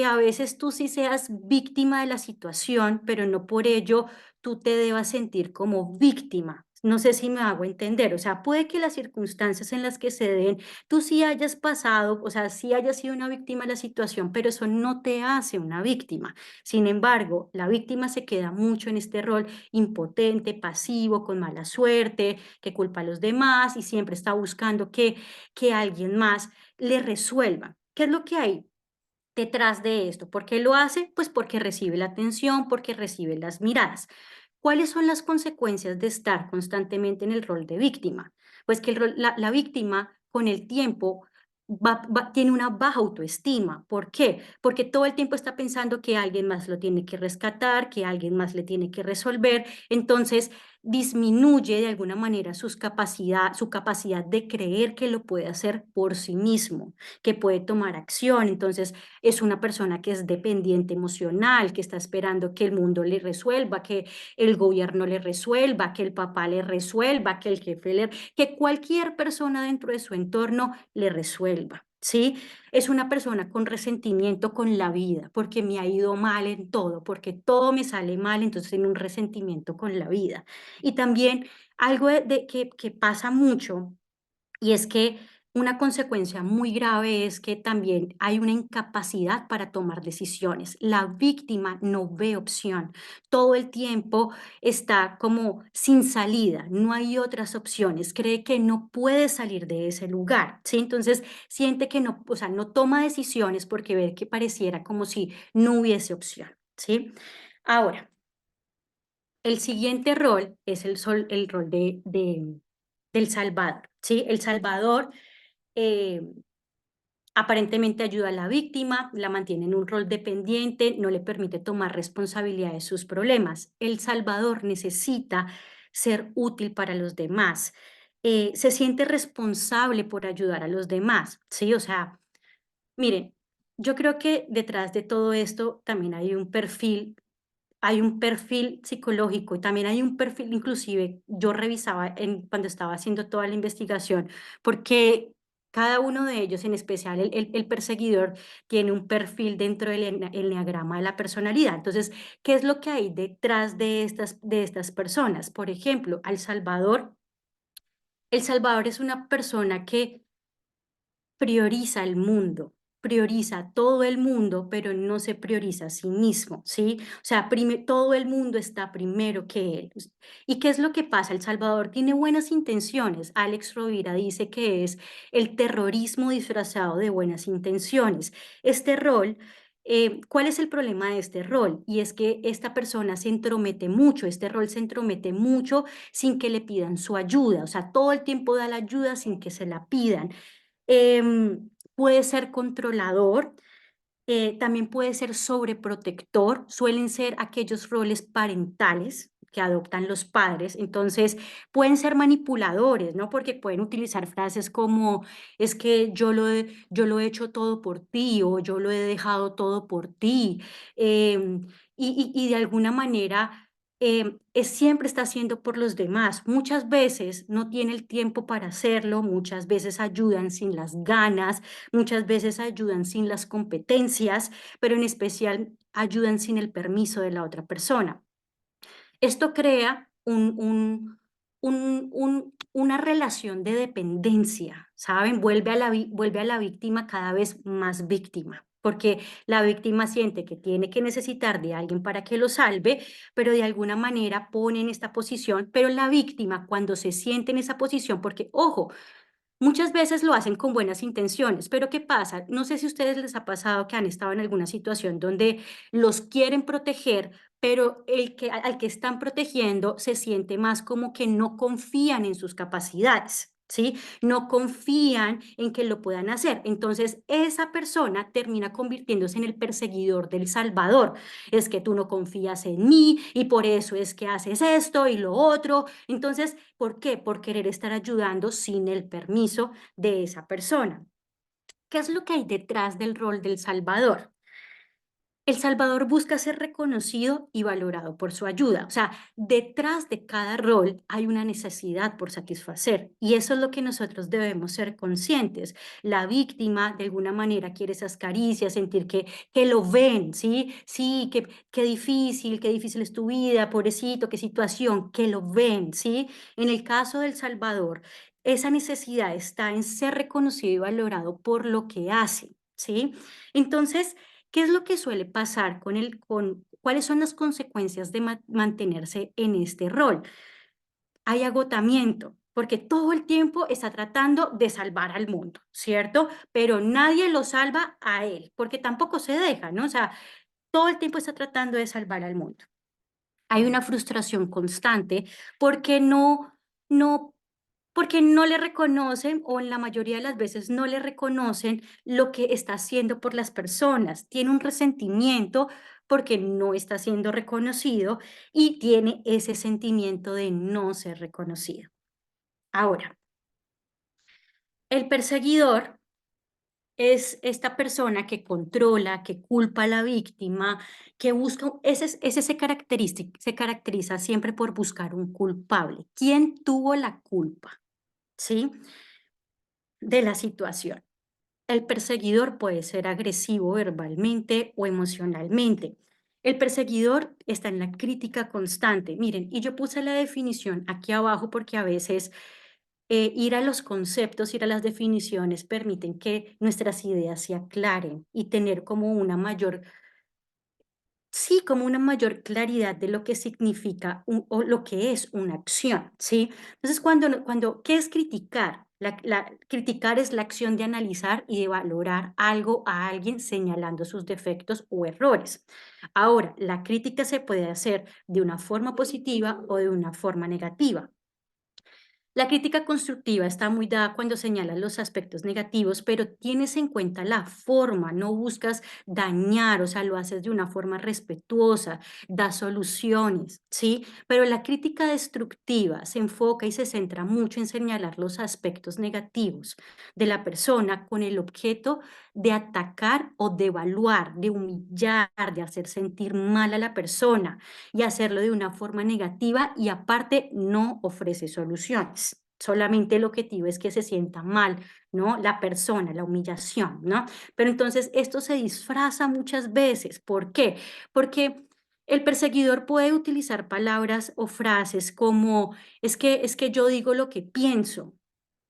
a veces tú sí seas víctima de la situación, pero no por ello tú te debas sentir como víctima. No sé si me hago entender, o sea, puede que las circunstancias en las que se den, tú sí hayas pasado, o sea, sí hayas sido una víctima de la situación, pero eso no te hace una víctima. Sin embargo, la víctima se queda mucho en este rol impotente, pasivo, con mala suerte, que culpa a los demás y siempre está buscando que alguien más le resuelva. ¿Qué es lo que hay detrás de esto? ¿Por qué lo hace? Pues porque recibe la atención, porque recibe las miradas. ¿Cuáles son las consecuencias de estar constantemente en el rol de víctima? Pues que la víctima con el tiempo tiene una baja autoestima. ¿Por qué? Porque todo el tiempo está pensando que alguien más lo tiene que rescatar, que alguien más le tiene que resolver. Entonces disminuye de alguna manera su capacidad de creer que lo puede hacer por sí mismo, que puede tomar acción. Entonces es una persona que es dependiente emocional, que está esperando que el mundo le resuelva, que el gobierno le resuelva, que el papá le resuelva, que el jefe que cualquier persona dentro de su entorno le resuelva, ¿sí? Es una persona con resentimiento con la vida, porque me ha ido mal en todo, porque todo me sale mal, entonces tiene un resentimiento con la vida. Y también algo que pasa mucho y es que una consecuencia muy grave es que también hay una incapacidad para tomar decisiones. La víctima no ve opción. Todo el tiempo está como sin salida, no hay otras opciones. Cree que no puede salir de ese lugar, ¿sí? Entonces siente que no, o sea, no toma decisiones porque ve que pareciera como si no hubiese opción, ¿sí? Ahora, el siguiente rol es el rol del Salvador, ¿sí? El Salvador eh, aparentemente ayuda a la víctima, la mantiene en un rol dependiente, no le permite tomar responsabilidad de sus problemas. El Salvador necesita ser útil para los demás. Se siente responsable por ayudar a los demás, ¿sí? O sea, miren, yo creo que detrás de todo esto también hay un perfil psicológico y también hay un perfil, inclusive yo revisaba cuando estaba haciendo toda la investigación, porque cada uno de ellos, en especial el perseguidor, tiene un perfil dentro del enneagrama de la personalidad. Entonces, ¿qué es lo que hay detrás de estas personas? Por ejemplo, El Salvador es una persona que prioriza el mundo, prioriza todo el mundo, pero no se prioriza a sí mismo, ¿sí? O sea, todo el mundo está primero que él. ¿Y qué es lo que pasa? El Salvador tiene buenas intenciones. Alex Rovira dice que es el terrorismo disfrazado de buenas intenciones. Este rol... ¿Cuál es el problema de este rol? Y es que esta persona se entromete mucho, este rol se entromete mucho sin que le pidan su ayuda, o sea, todo el tiempo da la ayuda sin que se la pidan. Puede ser controlador, también puede ser sobreprotector, suelen ser aquellos roles parentales que adoptan los padres, entonces pueden ser manipuladores, ¿no? Porque pueden utilizar frases como, es que yo lo he hecho todo por ti o yo lo he dejado todo por ti, y de alguna manera siempre está haciendo por los demás. Muchas veces no tiene el tiempo para hacerlo, muchas veces ayudan sin las ganas, muchas veces ayudan sin las competencias, pero en especial ayudan sin el permiso de la otra persona. Esto crea una relación de dependencia, ¿saben? Vuelve a la víctima cada vez más víctima, porque la víctima siente que tiene que necesitar de alguien para que lo salve, pero de alguna manera pone en esta posición, pero la víctima cuando se siente en esa posición, porque ojo, muchas veces lo hacen con buenas intenciones, pero ¿qué pasa? No sé si a ustedes les ha pasado que han estado en alguna situación donde los quieren proteger, pero al que están protegiendo se siente más como que no confían en sus capacidades, ¿sí? No confían en que lo puedan hacer. Entonces, esa persona termina convirtiéndose en el perseguidor del Salvador. Es que tú no confías en mí y por eso es que haces esto y lo otro. Entonces, ¿por qué? Por querer estar ayudando sin el permiso de esa persona. ¿Qué es lo que hay detrás del rol del Salvador? El Salvador busca ser reconocido y valorado por su ayuda. O sea, detrás de cada rol hay una necesidad por satisfacer y eso es lo que nosotros debemos ser conscientes. La víctima, de alguna manera, quiere esas caricias, sentir que lo ven, ¿sí? Sí, qué difícil es tu vida, pobrecito, qué situación, que lo ven, ¿sí? En el caso del Salvador, esa necesidad está en ser reconocido y valorado por lo que hace, ¿sí? Entonces, ¿qué es lo que suele pasar cuáles son las consecuencias de mantenerse en este rol? Hay agotamiento, porque todo el tiempo está tratando de salvar al mundo, ¿cierto? Pero nadie lo salva a él, porque tampoco se deja, ¿no? O sea, todo el tiempo está tratando de salvar al mundo. Hay una frustración constante porque no porque no le reconocen, o en la mayoría de las veces no le reconocen lo que está haciendo por las personas. Tiene un resentimiento porque no está siendo reconocido y tiene ese sentimiento de no ser reconocido. Ahora, el perseguidor es esta persona que controla, que culpa a la víctima, que busca, ese se caracteriza siempre por buscar un culpable. ¿Quién tuvo la culpa? ¿Sí? De la situación. El perseguidor puede ser agresivo verbalmente o emocionalmente. El perseguidor está en la crítica constante. Miren, y yo puse la definición aquí abajo porque a veces ir a los conceptos, ir a las definiciones permiten que nuestras ideas se aclaren y tener como una mayor. Sí, como una mayor claridad de lo que significa o lo que es una acción, ¿sí? Entonces, ¿qué es criticar? Criticar es la acción de analizar y de valorar algo a alguien señalando sus defectos o errores. Ahora, la crítica se puede hacer de una forma positiva o de una forma negativa. La crítica constructiva está muy dada cuando señalas los aspectos negativos, pero tienes en cuenta la forma, no buscas dañar, o sea, lo haces de una forma respetuosa, das soluciones, ¿sí? Pero la crítica destructiva se enfoca y se centra mucho en señalar los aspectos negativos de la persona con el objeto de atacar o de evaluar, de humillar, de hacer sentir mal a la persona y hacerlo de una forma negativa y aparte no ofrece soluciones. Solamente el objetivo es que se sienta mal, ¿no? La persona, la humillación, ¿no? Pero entonces esto se disfraza muchas veces. ¿Por qué? Porque el perseguidor puede utilizar palabras o frases como es que yo digo lo que pienso,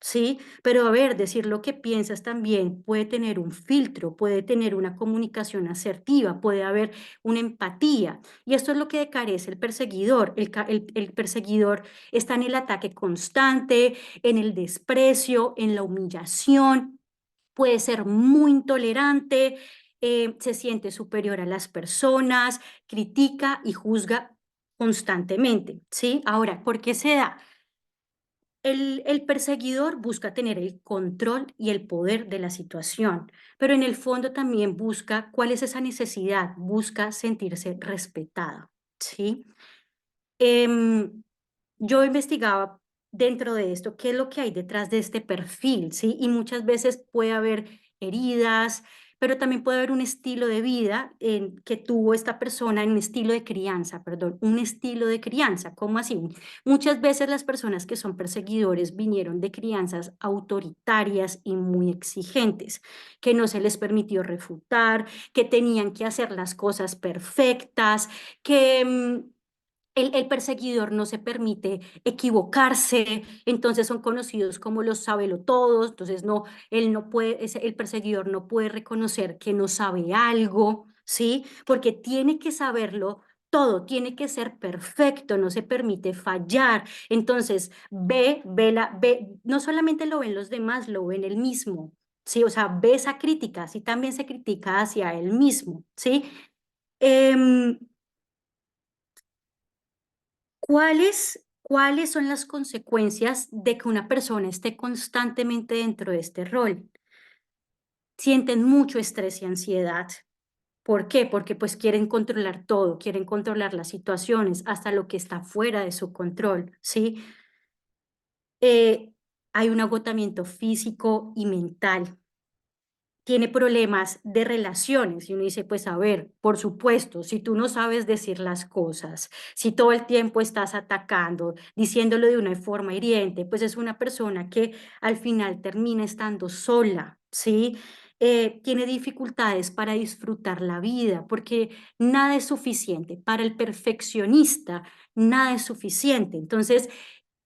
¿sí? Pero a ver, decir lo que piensas también puede tener un filtro, puede tener una comunicación asertiva, puede haber una empatía. Y esto es lo que carece el perseguidor. El perseguidor está en el ataque constante, en el desprecio, en la humillación, puede ser muy intolerante, se siente superior a las personas, critica y juzga constantemente, ¿sí? Ahora, ¿por qué se da? El perseguidor busca tener el control y el poder de la situación, pero en el fondo también busca cuál es esa necesidad, busca sentirse respetada, ¿sí? Em, yo investigaba dentro de esto qué es lo que hay detrás de este perfil, ¿sí? Y muchas veces puede haber heridas, pero también puede haber un estilo de vida que tuvo esta persona, un estilo de crianza, perdón, un estilo de crianza. ¿Cómo así? Muchas veces las personas que son perseguidores vinieron de crianzas autoritarias y muy exigentes, que no se les permitió refutar, que tenían que hacer las cosas perfectas, que el perseguidor no se permite equivocarse, entonces son conocidos como los sabelotodos, entonces no, él no puede, el perseguidor no puede reconocer que no sabe algo, ¿sí? Porque tiene que saberlo todo, tiene que ser perfecto, no se permite fallar. Entonces, no solamente lo ven los demás, lo ven él mismo, ¿sí? O sea, ve esa crítica, sí, también se critica hacia él mismo, ¿sí? Em, ¿Cuáles son las consecuencias de que una persona esté constantemente dentro de este rol? Sienten mucho estrés y ansiedad. ¿Por qué? Porque pues quieren controlar todo, quieren controlar las situaciones, hasta lo que está fuera de su control, ¿sí? Hay un agotamiento físico y mental. Tiene problemas de relaciones y uno dice, pues a ver, por supuesto, si tú no sabes decir las cosas, si todo el tiempo estás atacando, diciéndolo de una forma hiriente, pues es una persona que al final termina estando sola, ¿sí? Tiene dificultades para disfrutar la vida porque nada es suficiente. Para el perfeccionista, nada es suficiente. Entonces,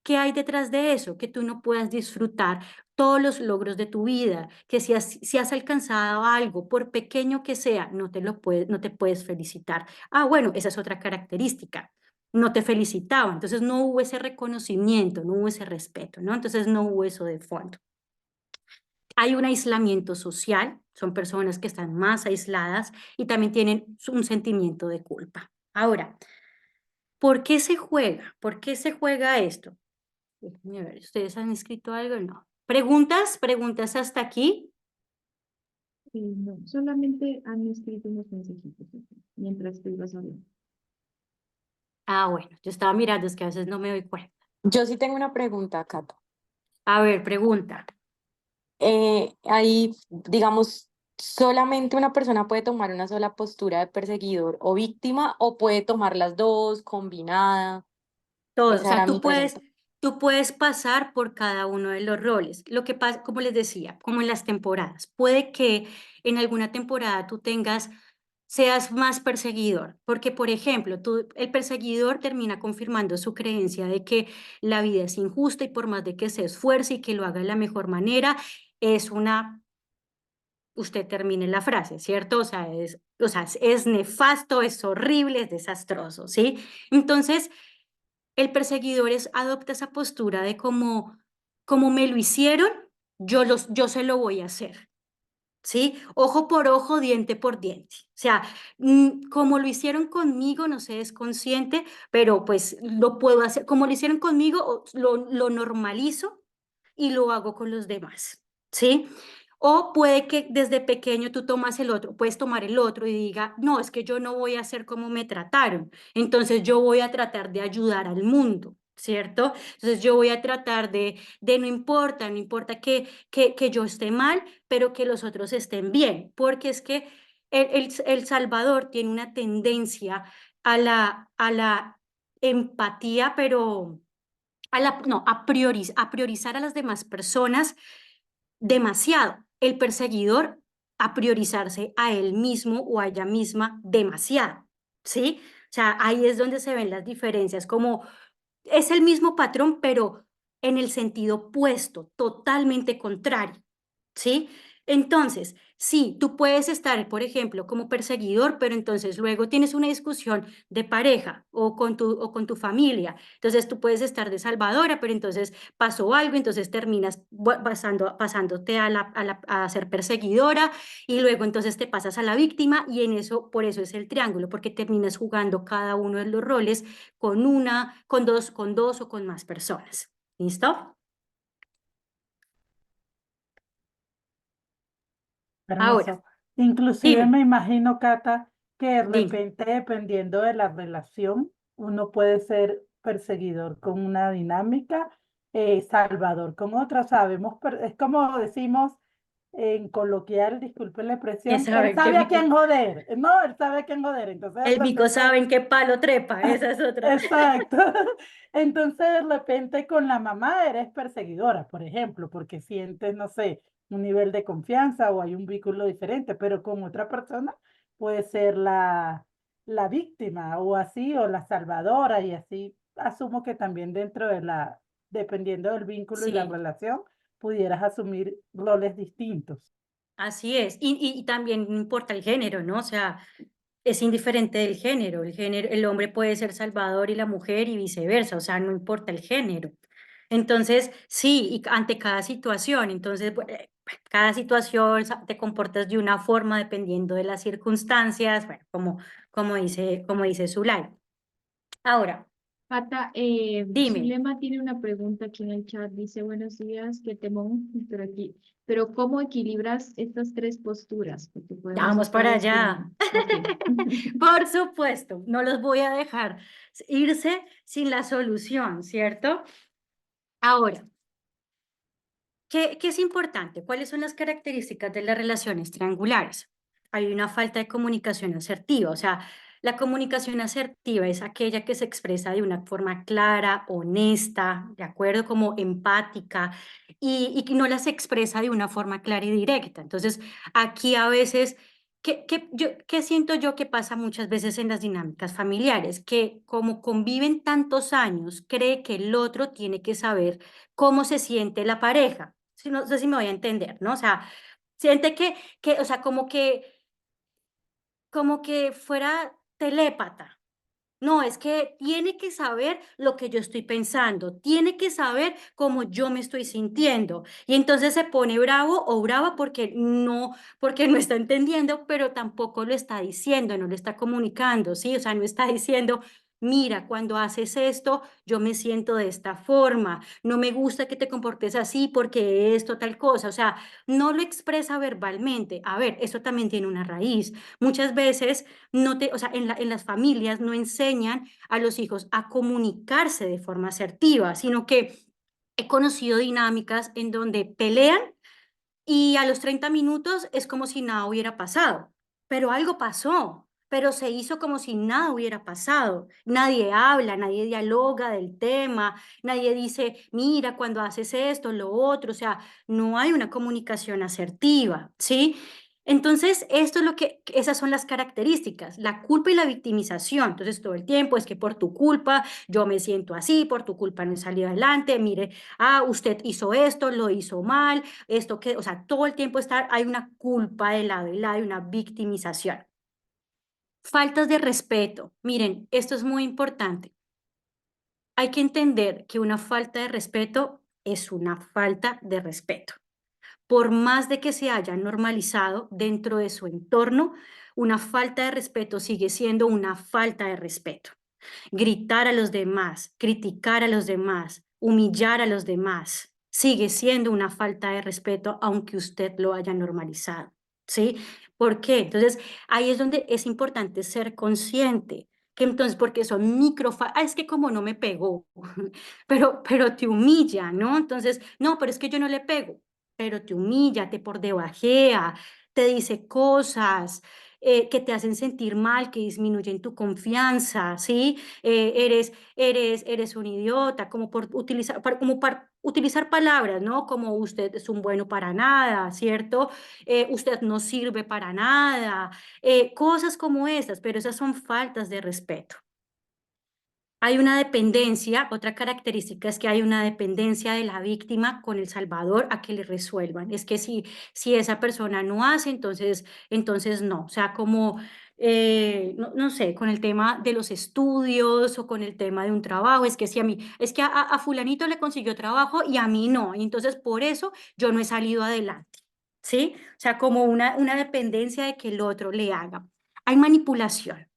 ¿qué hay detrás de eso? Que tú no puedas disfrutar todos los logros de tu vida, que si has alcanzado algo, por pequeño que sea, no te puedes felicitar. Ah, bueno, esa es otra característica. No te felicitaba, entonces no hubo ese reconocimiento, no hubo ese respeto, ¿no? Entonces no hubo eso de fondo. Hay un aislamiento social, son personas que están más aisladas y también tienen un sentimiento de culpa. Ahora, ¿por qué se juega? ¿Por qué se juega esto? Déjenme ver, ¿ustedes han escrito algo? No. ¿Preguntas? ¿Preguntas hasta aquí? No, solamente han escrito unos mensajitos aquí, mientras tú ibas hablando. Ah, bueno, yo estaba mirando, es que a veces no me doy cuenta. Yo sí tengo una pregunta, Cato. A ver, pregunta. Ahí, digamos, ¿solamente una persona puede tomar una sola postura de perseguidor o víctima o puede tomar las dos combinada? Todo, o Esa sea, era mi pregunta. tú puedes pasar por cada uno de los roles. Lo que pasa, como les decía, como en las temporadas, puede que en alguna temporada seas más perseguidor, porque por ejemplo, el perseguidor termina confirmando su creencia de que la vida es injusta y por más de que se esfuerce y que lo haga de la mejor manera, es una usted termine la frase, ¿cierto? O sea, es nefasto, es horrible, es desastroso, ¿sí? Entonces, el perseguidor adopta esa postura de como me lo hicieron, yo se lo voy a hacer, ¿sí? Ojo por ojo, diente por diente. O sea, como lo hicieron conmigo, no sé, es consciente, pero pues lo puedo hacer. Como lo hicieron conmigo, lo normalizo y lo hago con los demás, ¿sí? O puede que desde pequeño tú tomas el otro, puedes tomar el otro y diga, no, es que yo no voy a hacer como me trataron, entonces yo voy a tratar de ayudar al mundo, ¿cierto? Entonces yo voy a tratar de no importa que yo esté mal, pero que los otros estén bien, porque es que el Salvador tiene una tendencia a la empatía, pero no, a priorizar a las demás personas demasiado. El perseguidor a priorizarse a él mismo o a ella misma demasiado, ¿sí? O sea, ahí es donde se ven las diferencias, como es el mismo patrón, pero en el sentido opuesto, totalmente contrario, ¿sí? Entonces, sí, tú puedes estar, por ejemplo, como perseguidor, pero entonces luego tienes una discusión de pareja o con tu familia. Entonces tú puedes estar de salvadora, pero entonces pasó algo, entonces terminas pasándote a ser perseguidora y luego entonces te pasas a la víctima y por eso es el triángulo, porque terminas jugando cada uno de los roles con dos o con más personas. ¿Listo? Ahora, Hermoso. Inclusive dime, me imagino, Cata, que de dime. repente, dependiendo de la relación, uno puede ser perseguidor con una dinámica, salvador con otra. Sabemos, es como decimos en coloquial, disculpen la Ya expresión, él saben que sabe a quién joder. No, él sabe a quién joder. Entonces, de el mico repente, sabe en qué palo trepa, esa es otra. exacto. Entonces, de repente con la mamá eres perseguidora, por ejemplo, porque sientes, no sé, un nivel de confianza o hay un vínculo diferente, pero con otra persona puede ser la víctima o así, o la salvadora y así. Asumo que también dentro de dependiendo del vínculo y la Sí. relación, pudieras asumir roles distintos. Así es, y también no importa el género, ¿no? O sea, es indiferente del género. El hombre puede ser salvador y la mujer y viceversa, o sea, no importa el género. Entonces, sí, y ante cada situación, entonces, cada situación te comportas de una forma dependiendo de las circunstancias, bueno, como dice Zulay. Ahora, Pata, dime. Zulema tiene una pregunta aquí en el chat. Dice, buenos días, qué temón, pero aquí. Pero ¿cómo equilibras estas tres posturas? Porque podemos Vamos estar para allá. Ok. Por supuesto, no los voy a dejar irse sin la solución, ¿cierto? Ahora, ¿qué es importante? ¿Cuáles son las características de las relaciones triangulares? Hay una falta de comunicación asertiva, o sea, la comunicación asertiva es aquella que se expresa de una forma clara, honesta, ¿de acuerdo? Como empática y que no las expresa de una forma clara y directa. Entonces, aquí a veces, ¿qué siento yo que pasa muchas veces en las dinámicas familiares? Que como conviven tantos años, cree que el otro tiene que saber cómo se siente la pareja. No sé si me voy a entender, ¿no? O sea, siente o sea, como que fuera telépata. No, es que tiene que saber lo que yo estoy pensando, tiene que saber cómo yo me estoy sintiendo. Y entonces se pone bravo o brava porque no está entendiendo, pero tampoco lo está diciendo, no lo está comunicando, ¿sí? O sea, no está diciendo, mira, cuando haces esto, yo me siento de esta forma, no me gusta que te comportes así porque esto, tal cosa. O sea, no lo expresa verbalmente. A ver, eso también tiene una raíz. Muchas veces o sea, en las familias no enseñan a los hijos a comunicarse de forma asertiva, sino que he conocido dinámicas en donde pelean y a los 30 minutos es como si nada hubiera pasado, pero algo pasó, pero se hizo como si nada hubiera pasado. Nadie habla, nadie dialoga del tema, nadie dice, mira, cuando haces esto, lo otro, o sea, no hay una comunicación asertiva, ¿sí? Entonces, esto es esas son las características, la culpa y la victimización. Entonces, todo el tiempo es que por tu culpa yo me siento así, por tu culpa no he salido adelante, mire, usted hizo esto, lo hizo mal, o sea, todo el tiempo hay una culpa de lado y lado, hay una victimización. Faltas de respeto. Miren, esto es muy importante. Hay que entender que una falta de respeto es una falta de respeto. Por más de que se haya normalizado dentro de su entorno, una falta de respeto sigue siendo una falta de respeto. Gritar a los demás, criticar a los demás, humillar a los demás, sigue siendo una falta de respeto aunque usted lo haya normalizado, ¿sí? ¿Por qué? Entonces, ahí es donde es importante ser consciente, que entonces, porque son es que como no me pegó, pero te humilla, ¿no? Entonces, no, pero es que yo no le pego, pero te humilla, te por debajea, te dice cosas que te hacen sentir mal, que disminuyen tu confianza, ¿sí? Eres un idiota, como para utilizar palabras, ¿no? Como usted es un bueno para nada, ¿cierto? Usted no sirve para nada, cosas como estas, pero esas son faltas de respeto. Hay una dependencia, otra característica es que hay una dependencia de la víctima con el salvador a que le resuelvan. Es que si esa persona no hace, entonces no. O sea, como, no sé, con el tema de los estudios o con el tema de un trabajo, es que si es que a fulanito le consiguió trabajo y a mí no. Y entonces por eso yo no he salido adelante. ¿Sí? O sea, como una dependencia de que el otro le haga. Hay manipulación.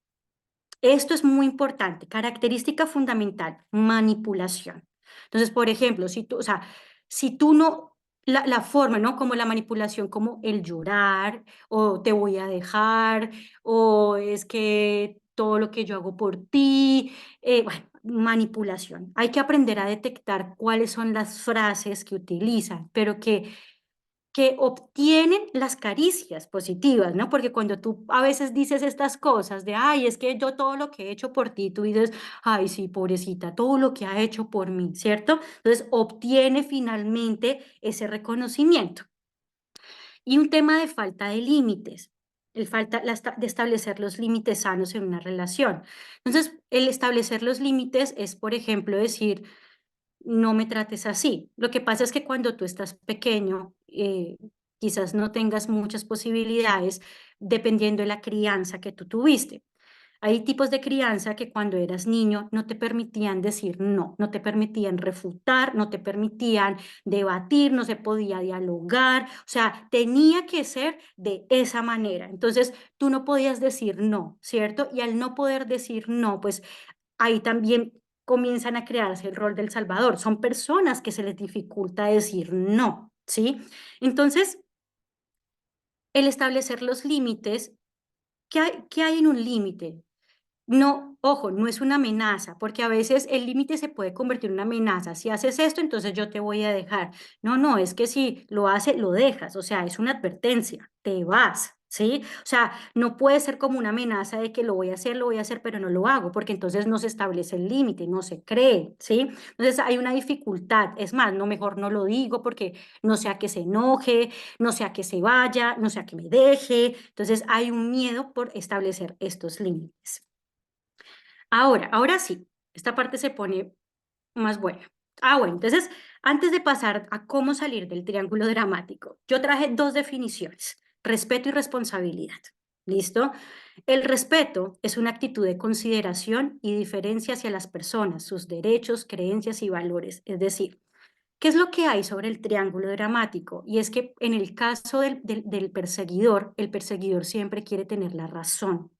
Esto es muy importante, característica fundamental, manipulación. Entonces, por ejemplo, o sea, si tú no, la forma, ¿no? Como la manipulación, como el llorar, o te voy a dejar, o es que todo lo que yo hago por ti, bueno, manipulación. Hay que aprender a detectar cuáles son las frases que utilizan, pero que obtienen las caricias positivas, ¿no? Porque cuando tú a veces dices estas cosas de, ay, es que yo todo lo que he hecho por ti, tú dices, ay, sí, pobrecita, todo lo que ha hecho por mí, ¿cierto? Entonces obtiene finalmente ese reconocimiento. Y un tema de falta de límites. de establecer los límites sanos en una relación. Entonces, el establecer los límites es, por ejemplo, decir, no me trates así. Lo que pasa es que cuando tú estás pequeño, quizás no tengas muchas posibilidades dependiendo de la crianza que tú tuviste. Hay tipos de crianza que cuando eras niño no te permitían decir no, no te permitían refutar, no te permitían debatir, no se podía dialogar, o sea, tenía que ser de esa manera. Entonces, tú no podías decir no, ¿cierto? Y al no poder decir no, pues ahí también comienzan a crearse el rol del salvador. Son personas que se les dificulta decir no, ¿sí? Entonces, el establecer los límites, qué hay en un límite? No, ojo, no es una amenaza, porque a veces el límite se puede convertir en una amenaza. Si haces esto, entonces yo te voy a dejar. No, no, es que si lo haces, lo dejas. O sea, es una advertencia, te vas, ¿sí? O sea, no puede ser como una amenaza de que lo voy a hacer, pero no lo hago, porque entonces no se establece el límite, no se cree, ¿sí? Entonces hay una dificultad. Es más, no, mejor no lo digo porque no sea que se enoje, no sea que se vaya, no sea que me deje. Entonces hay un miedo por establecer estos límites. Ahora sí, esta parte se pone más buena. Bueno, entonces, antes de pasar a cómo salir del triángulo dramático, yo traje dos definiciones, respeto y responsabilidad. ¿Listo? El respeto es una actitud de consideración y diferencia hacia las personas, sus derechos, creencias y valores. Es decir, ¿qué es lo que hay sobre el triángulo dramático? Y es que en el caso del perseguidor, el perseguidor siempre quiere tener la razón.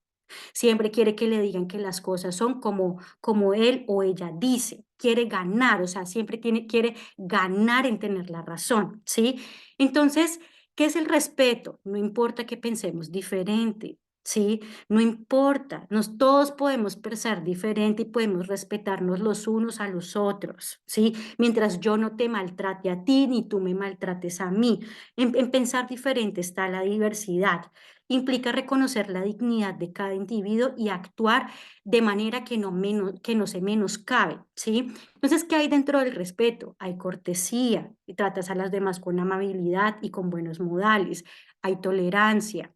Siempre quiere que le digan que las cosas son como él o ella dice. Quiere ganar, o sea, siempre quiere ganar en tener la razón, ¿sí? Entonces, ¿qué es el respeto? No importa que pensemos diferente, ¿sí? No importa, todos podemos pensar diferente y podemos respetarnos los unos a los otros, ¿sí? Mientras yo no te maltrate a ti ni tú me maltrates a mí. En pensar diferente está la diversidad. Implica reconocer la dignidad de cada individuo y actuar de manera que no se menoscabe, ¿sí? Entonces, ¿qué hay dentro del respeto? Hay cortesía, y tratas a las demás con amabilidad y con buenos modales. Hay tolerancia,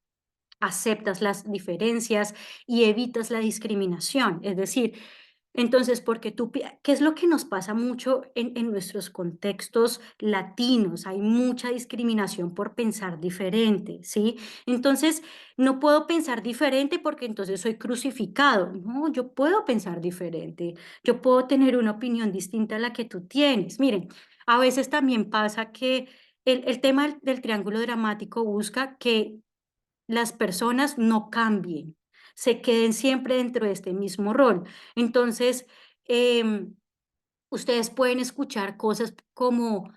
aceptas las diferencias y evitas la discriminación. Es decir, entonces, ¿qué es lo que nos pasa mucho en nuestros contextos latinos? Hay mucha discriminación por pensar diferente, ¿sí? Entonces, no puedo pensar diferente porque entonces soy crucificado. No, yo puedo pensar diferente. Yo puedo tener una opinión distinta a la que tú tienes. Miren, a veces también pasa que el tema del triángulo dramático busca que las personas no cambien, se queden siempre dentro de este mismo rol. Entonces, em, ustedes pueden escuchar cosas como,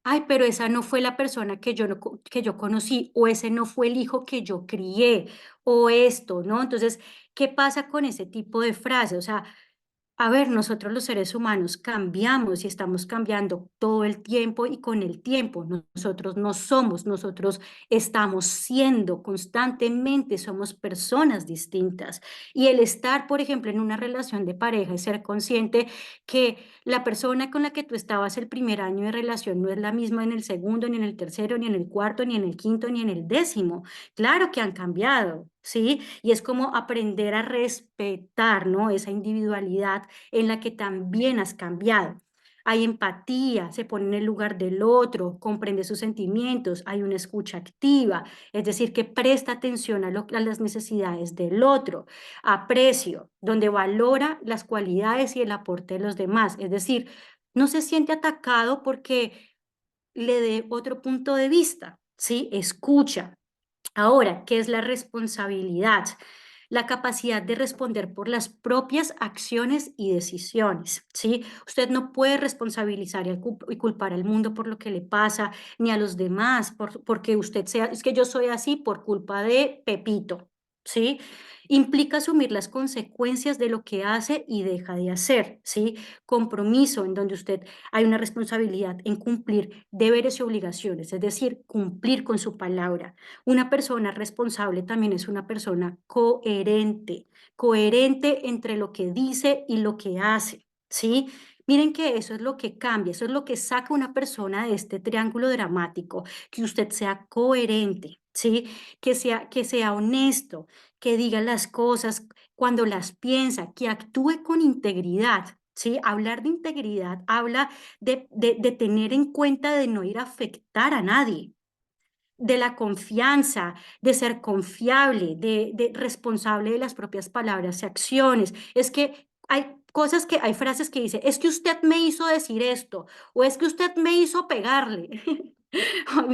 ay, pero esa no fue la persona que yo, que yo conocí, o ese no fue el hijo que yo crié, o esto, ¿no? Entonces, ¿qué pasa con ese tipo de frase? O sea, a ver, nosotros los seres humanos cambiamos y estamos cambiando todo el tiempo y con el tiempo. Nosotros no somos, nosotros estamos siendo constantemente, somos personas distintas. Y el estar, por ejemplo, en una relación de pareja y ser consciente que la persona con la que tú estabas el primer año de relación no es la misma en el segundo, ni en el tercero, ni en el cuarto, ni en el quinto, ni en el décimo. Claro que han cambiado, ¿sí? Y es como aprender a respetar, ¿no? Esa individualidad en la que también has cambiado. Hay empatía, se pone en el lugar del otro, comprende sus sentimientos, hay una escucha activa, es decir, que presta atención a las necesidades del otro. Aprecio, donde valora las cualidades y el aporte de los demás, es decir, no se siente atacado porque le dé otro punto de vista, ¿sí? Escucha. Ahora, ¿qué es la responsabilidad? La capacidad de responder por las propias acciones y decisiones, ¿sí? Usted no puede responsabilizar y culpar al mundo por lo que le pasa, ni a los demás, porque usted sea, es que yo soy así por culpa de Pepito, ¿sí? Implica asumir las consecuencias de lo que hace y deja de hacer, ¿sí? Compromiso en donde usted hay una responsabilidad en cumplir deberes y obligaciones, es decir, cumplir con su palabra. Una persona responsable también es una persona coherente, coherente entre lo que dice y lo que hace, ¿sí? Miren que eso es lo que cambia, eso es lo que saca a una persona de este triángulo dramático, que usted sea coherente, ¿sí? Que sea honesto, que diga las cosas cuando las piensa, que actúe con integridad, ¿sí? Hablar de integridad habla de tener en cuenta de no ir a afectar a nadie, de la confianza, de ser confiable, de responsable de las propias palabras y acciones. Es que hay frases que dice, es que usted me hizo decir esto, o es que usted me hizo pegarle,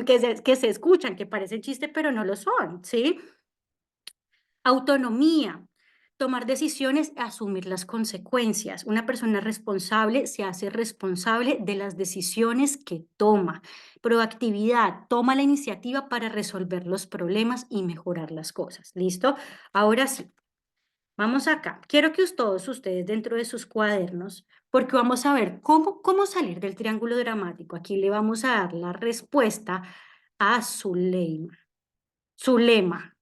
que se escuchan, que parecen chiste, pero no lo son, ¿sí? Autonomía, tomar decisiones, asumir las consecuencias. Una persona responsable se hace responsable de las decisiones que toma. Proactividad, toma la iniciativa para resolver los problemas y mejorar las cosas. ¿Listo? Ahora sí, vamos acá. Quiero que todos ustedes dentro de sus cuadernos, porque vamos a ver cómo salir del triángulo dramático. Aquí le vamos a dar la respuesta a su lema. Su lema.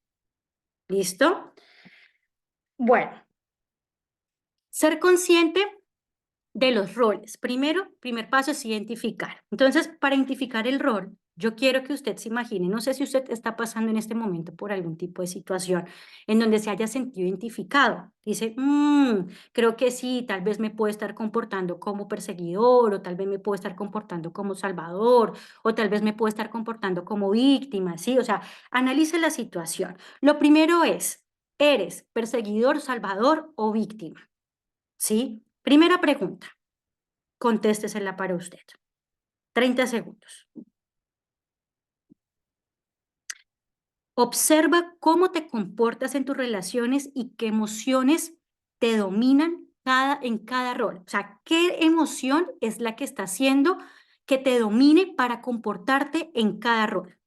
¿Listo? Bueno, ser consciente de los roles. Primer paso es identificar. Entonces, para identificar el rol, yo quiero que usted se imagine, no sé si usted está pasando en este momento por algún tipo de situación en donde se haya sentido identificado. Dice, creo que sí, tal vez me puedo estar comportando como perseguidor, o tal vez me puedo estar comportando como salvador, o tal vez me puedo estar comportando como víctima, ¿sí? O sea, analice la situación. Lo primero es, ¿eres perseguidor, salvador o víctima? ¿Sí? Primera pregunta, contéstesela para usted. 30 segundos. Observa cómo te comportas en tus relaciones y qué emociones te dominan en cada rol. O sea, qué emoción es la que está haciendo que te domine para comportarte en cada rol.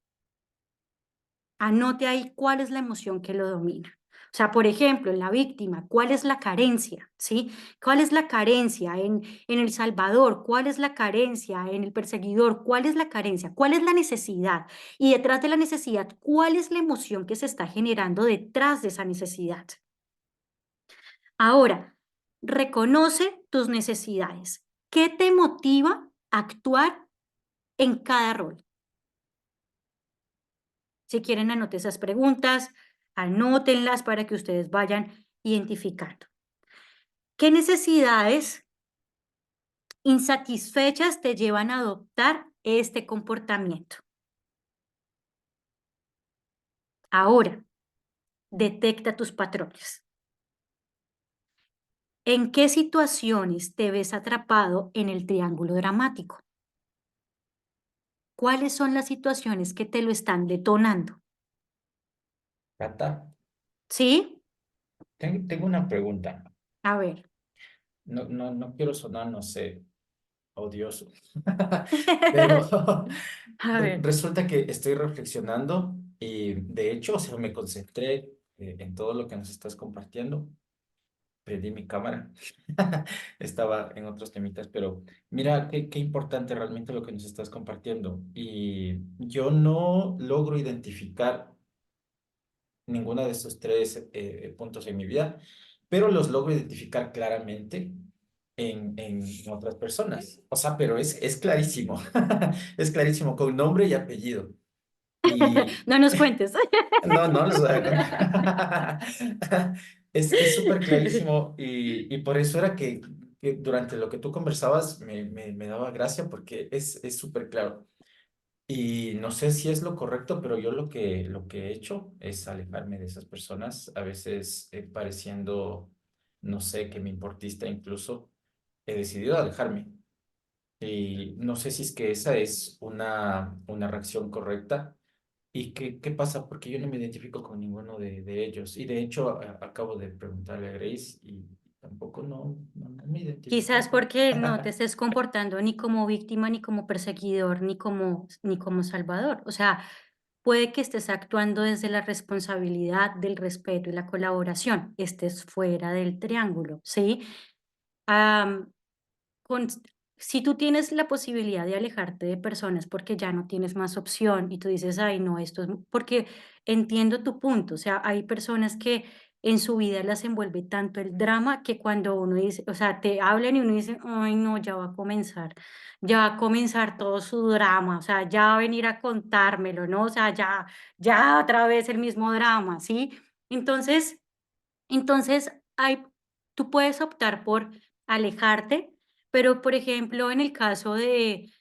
Anote ahí cuál es la emoción que lo domina. O sea, por ejemplo, en la víctima, ¿cuál es la carencia? ¿Sí? ¿Cuál es la carencia en el salvador? ¿Cuál es la carencia en el perseguidor? ¿Cuál es la carencia? ¿Cuál es la necesidad? Y detrás de la necesidad, ¿cuál es la emoción que se está generando detrás de esa necesidad? Ahora, reconoce tus necesidades. ¿Qué te motiva a actuar en cada rol? Si quieren, anote esas preguntas, anótenlas para que ustedes vayan identificando. ¿Qué necesidades insatisfechas te llevan a adoptar este comportamiento? Ahora, detecta tus patrones. ¿En qué situaciones te ves atrapado en el triángulo dramático? ¿Cuáles son las situaciones que te lo están detonando? Cata, ¿Sí? tengo una pregunta. A ver. No quiero sonar, no sé, odioso, pero A ver. resulta que estoy reflexionando y de hecho, o sea, me concentré en todo lo que nos estás compartiendo. Prendí mi cámara, estaba en otros temitas, pero mira qué importante realmente lo que nos estás compartiendo. Y yo no logro identificar ninguno de estos tres puntos en mi vida, pero los logro identificar claramente en otras personas. O sea, pero es clarísimo, es clarísimo, con nombre y apellido. Y No nos cuentes. no les voy a contar. Es súper clarísimo y por eso era que durante lo que tú conversabas me daba gracia porque es súper claro. Y no sé si es lo correcto, pero yo lo que he hecho es alejarme de esas personas, a veces pareciendo, no sé, que me importista incluso, he decidido alejarme. Y no sé si es que esa es una reacción correcta. ¿Y qué pasa? Porque yo no me identifico con ninguno de ellos. Y de hecho, acabo de preguntarle a Grace y tampoco no me Quizás identifico. porque no te estés comportando ni como víctima, ni como perseguidor, ni como salvador. O sea, puede que estés actuando desde la responsabilidad, del respeto y la colaboración. Estés fuera del triángulo, ¿sí? Am, con- si tú tienes la posibilidad de alejarte de personas porque ya no tienes más opción y tú dices, ay, no, esto es porque entiendo tu punto. O sea, hay personas que en su vida las envuelve tanto el drama que cuando uno dice, o sea, te hablan y uno dice, ay no, ya va a comenzar todo su drama, o sea, ya va a venir a contármelo, ¿no? O sea, ya otra vez el mismo drama, ¿sí? Entonces, entonces tú puedes optar por alejarte, pero por ejemplo, en el caso de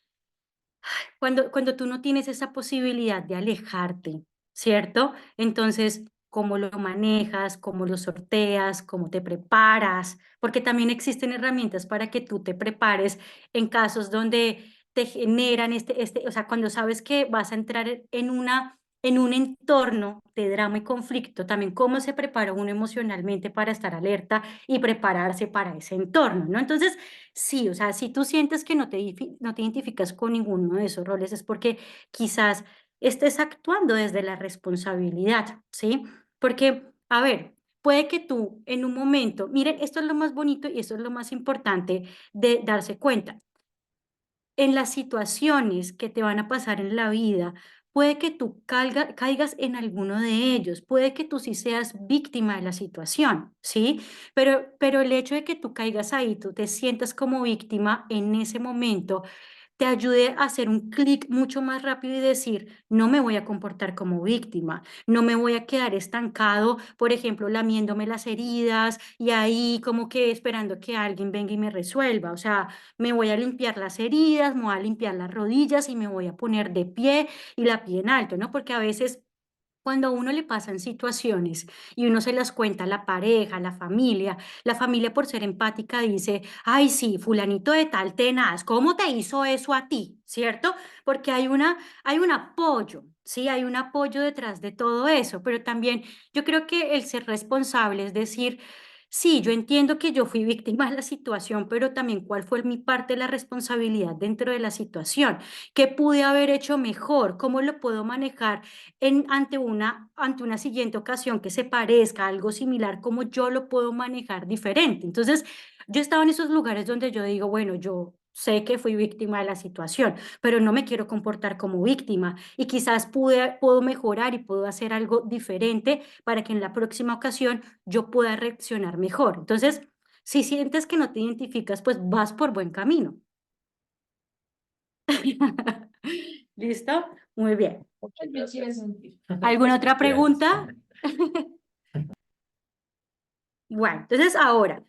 cuando tú no tienes esa posibilidad de alejarte, ¿cierto? Entonces, ¿cómo lo manejas? ¿Cómo lo sorteas? ¿Cómo te preparas? Porque también existen herramientas para que tú te prepares en casos donde te generan o sea, cuando sabes que vas a entrar en un entorno de drama y conflicto, también cómo se prepara uno emocionalmente para estar alerta y prepararse para ese entorno, ¿no? Entonces, sí, o sea, si tú sientes que no te identificas con ninguno de esos roles es porque quizás estés actuando desde la responsabilidad, ¿sí? Porque, a ver, puede que tú en un momento, miren, esto es lo más bonito y esto es lo más importante de darse cuenta en las situaciones que te van a pasar en la vida, puede que tú caigas en alguno de ellos, puede que tú sí seas víctima de la situación, ¿sí? Pero el hecho de que tú caigas ahí, tú te sientas como víctima en ese momento, te ayude a hacer un clic mucho más rápido y decir, no me voy a comportar como víctima, no me voy a quedar estancado, por ejemplo, lamiéndome las heridas y ahí como que esperando que alguien venga y me resuelva. O sea, me voy a limpiar las heridas, me voy a limpiar las rodillas y me voy a poner de pie y la pie en alto, ¿no? Porque a veces cuando a uno le pasan situaciones y uno se las cuenta a la pareja, a la familia por ser empática dice, ay sí, fulanito de tal tenaz, ¿cómo te hizo eso a ti? ¿Cierto? Porque hay un apoyo, ¿sí? Hay un apoyo detrás de todo eso, pero también yo creo que el ser responsable es decir, sí, yo entiendo que yo fui víctima de la situación, pero también cuál fue mi parte de la responsabilidad dentro de la situación, qué pude haber hecho mejor, cómo lo puedo manejar ante una siguiente ocasión que se parezca a algo similar, como yo lo puedo manejar diferente. Entonces, yo estaba en esos lugares donde yo digo, bueno, yo sé que fui víctima de la situación, pero no me quiero comportar como víctima y quizás puedo mejorar y puedo hacer algo diferente para que en la próxima ocasión yo pueda reaccionar mejor. Entonces, si sientes que no te identificas, pues vas por buen camino. ¿Listo? Muy bien. Muchas gracias. ¿Alguna otra Efectivamente. pregunta? Bueno, entonces ahora,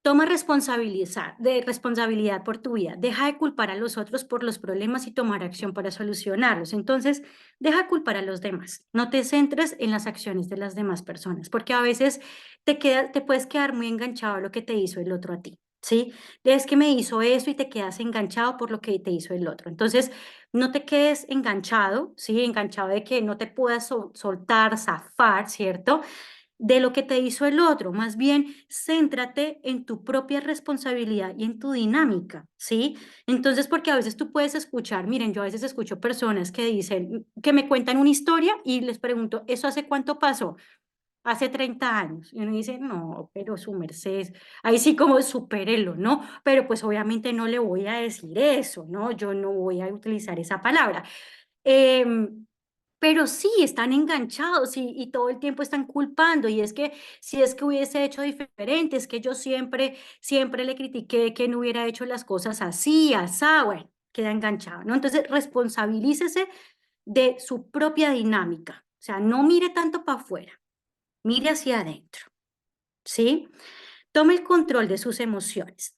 toma responsabilidad por tu vida. Deja de culpar a los otros por los problemas y tomar acción para solucionarlos. Entonces, deja de culpar a los demás. No te centres en las acciones de las demás personas, porque a veces te puedes quedar muy enganchado a lo que te hizo el otro a ti. ¿Sí? Es que me hizo eso y te quedas enganchado por lo que te hizo el otro. Entonces, no te quedes enganchado, ¿sí? Enganchado de que no te puedas soltar, zafar, ¿cierto? De lo que te hizo el otro, más bien céntrate en tu propia responsabilidad y en tu dinámica, ¿sí? Entonces, porque a veces tú puedes escuchar, miren, yo a veces escucho personas que dicen, que me cuentan una historia y les pregunto, ¿eso hace cuánto pasó? Hace 30 años. Y uno dice, no, pero su merced, ahí sí como supérelo, ¿no? Pero pues obviamente no le voy a decir eso, ¿no? Yo no voy a utilizar esa palabra. Pero sí, están enganchados y todo el tiempo están culpando. Y es que si es que hubiese hecho diferente, es que yo siempre le critiqué que no hubiera hecho las cosas así, asá, bueno, queda enganchado, ¿no? Entonces, responsabilícese de su propia dinámica. O sea, no mire tanto para afuera, mire hacia adentro, ¿sí? Tome el control de sus emociones.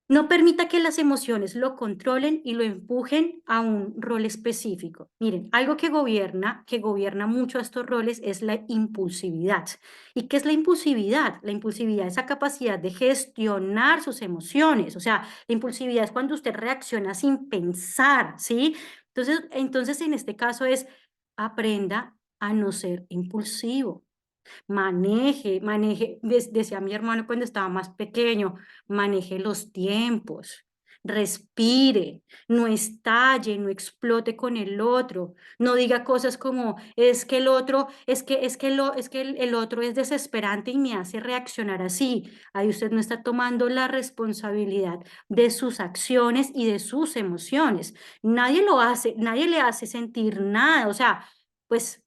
No permita que las emociones lo controlen y lo empujen a un rol específico. Miren, algo que gobierna mucho a estos roles es la impulsividad. ¿Y qué es la impulsividad? La impulsividad es la capacidad de gestionar sus emociones. O sea, la impulsividad es cuando usted reacciona sin pensar, ¿sí? Entonces en este caso es aprenda a no ser impulsivo. Decía mi hermano cuando estaba más pequeño, maneje los tiempos, respire, no estalle, no explote con el otro, no diga cosas como es que el otro, es que el otro es desesperante y me hace reaccionar así. Ahí usted no está tomando la responsabilidad de sus acciones y de sus emociones. Nadie lo hace, nadie le hace sentir nada, o sea, pues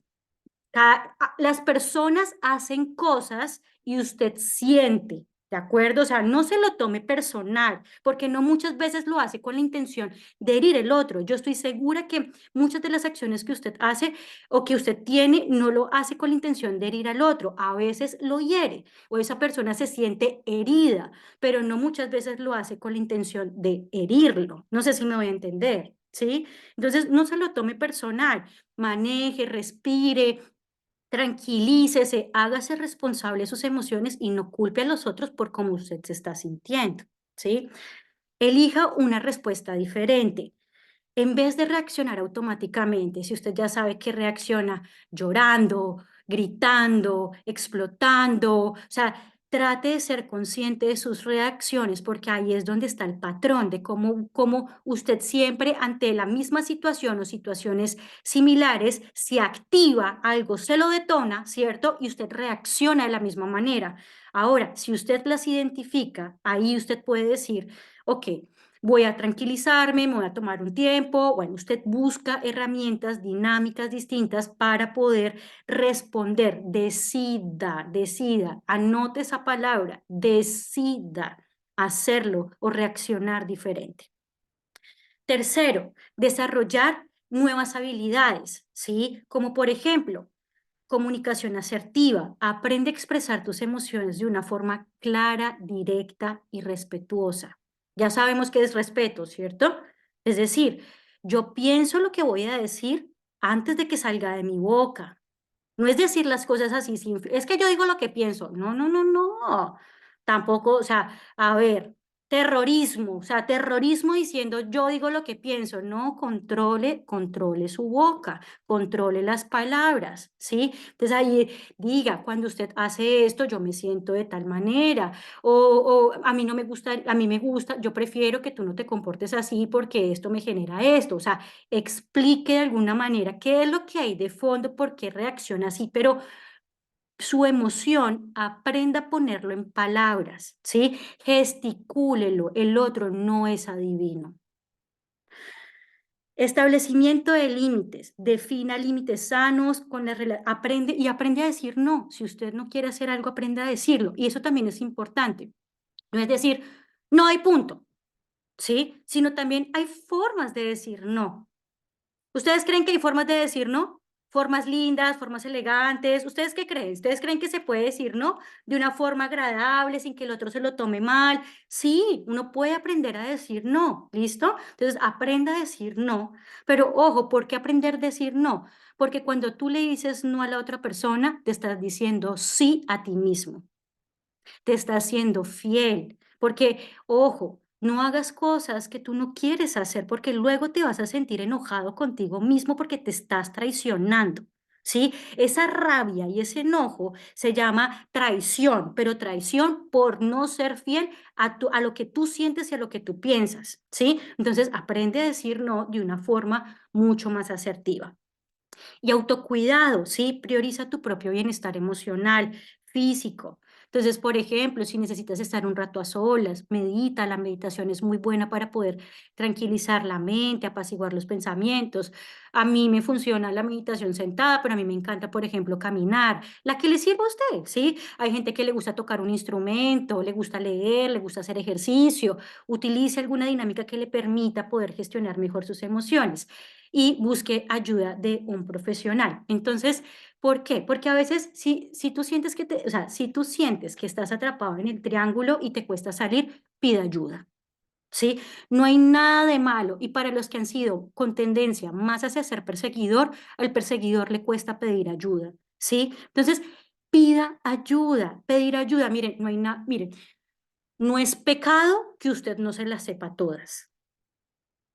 Las personas hacen cosas y usted siente, ¿de acuerdo? O sea, no se lo tome personal, porque no muchas veces lo hace con la intención de herir el otro. Yo estoy segura que muchas de las acciones que usted hace o que usted tiene no lo hace con la intención de herir al otro. A veces lo hiere o esa persona se siente herida, pero no muchas veces lo hace con la intención de herirlo. No sé si me voy a entender, ¿sí? Entonces, no se lo tome personal. Maneje, respire, tranquilícese, hágase responsable de sus emociones y no culpe a los otros por cómo usted se está sintiendo, ¿sí? Elija una respuesta diferente. En vez de reaccionar automáticamente, si usted ya sabe que reacciona llorando, gritando, explotando, o sea, trate de ser consciente de sus reacciones porque ahí es donde está el patrón de cómo usted siempre ante la misma situación o situaciones similares, se activa algo, se lo detona, ¿cierto? Y usted reacciona de la misma manera. Ahora, si usted las identifica, ahí usted puede decir, ok, voy a tranquilizarme, me voy a tomar un tiempo. Bueno, usted busca herramientas dinámicas distintas para poder responder. Decida, anote esa palabra, decida hacerlo o reaccionar diferente. Tercero, desarrollar nuevas habilidades, ¿sí? Como por ejemplo, comunicación asertiva. Aprende a expresar tus emociones de una forma clara, directa y respetuosa. Ya sabemos que es respeto, ¿cierto? Es decir, yo pienso lo que voy a decir antes de que salga de mi boca. No es decir las cosas así, es que yo digo lo que pienso. No, no, no, no. Tampoco, o sea, a ver, terrorismo, o sea, terrorismo diciendo yo digo lo que pienso. No, controle su boca, controle las palabras, ¿sí? Entonces ahí diga, cuando usted hace esto, yo me siento de tal manera, o a mí no me gusta, a mí me gusta, yo prefiero que tú no te comportes así porque esto me genera esto. O sea, explique de alguna manera qué es lo que hay de fondo, por qué reacciona así, pero su emoción aprenda a ponerlo en palabras, ¿sí? Gesticúlelo, el otro no es adivino. Establecimiento de límites, defina límites sanos, aprende a decir no. Si usted no quiere hacer algo, aprenda a decirlo. Y eso también es importante. No es decir, no hay punto, ¿sí? Sino también hay formas de decir no. ¿Ustedes creen que hay formas de decir no? Formas lindas, formas elegantes. ¿Ustedes qué creen? ¿Ustedes creen que se puede decir no de una forma agradable, sin que el otro se lo tome mal? Sí, uno puede aprender a decir no, ¿listo? Entonces, aprenda a decir no. Pero ojo, ¿por qué aprender a decir no? Porque cuando tú le dices no a la otra persona, te estás diciendo sí a ti mismo. Te estás siendo fiel. Porque, ojo, no hagas cosas que tú no quieres hacer porque luego te vas a sentir enojado contigo mismo porque te estás traicionando, ¿sí? Esa rabia y ese enojo se llama traición, pero traición por no ser fiel a lo que tú sientes y a lo que tú piensas, ¿sí? Entonces, aprende a decir no de una forma mucho más asertiva. Y autocuidado, ¿sí? Prioriza tu propio bienestar emocional, físico. Entonces, por ejemplo, si necesitas estar un rato a solas, medita. La meditación es muy buena para poder tranquilizar la mente, apaciguar los pensamientos. A mí me funciona la meditación sentada, pero a mí me encanta, por ejemplo, caminar. La que le sirva a usted, ¿sí? Hay gente que le gusta tocar un instrumento, le gusta leer, le gusta hacer ejercicio. Utilice alguna dinámica que le permita poder gestionar mejor sus emociones y busque ayuda de un profesional. Entonces, ¿por qué? Porque a veces si tú sientes o sea, si tú sientes que estás atrapado en el triángulo y te cuesta salir, pide ayuda. ¿Sí? No hay nada de malo. Y para los que han sido con tendencia más hacia ser perseguidor, al perseguidor le cuesta pedir ayuda. ¿Sí? Entonces, pida ayuda, pedir ayuda. Miren, no hay nada, miren, no es pecado que usted no se las sepa todas.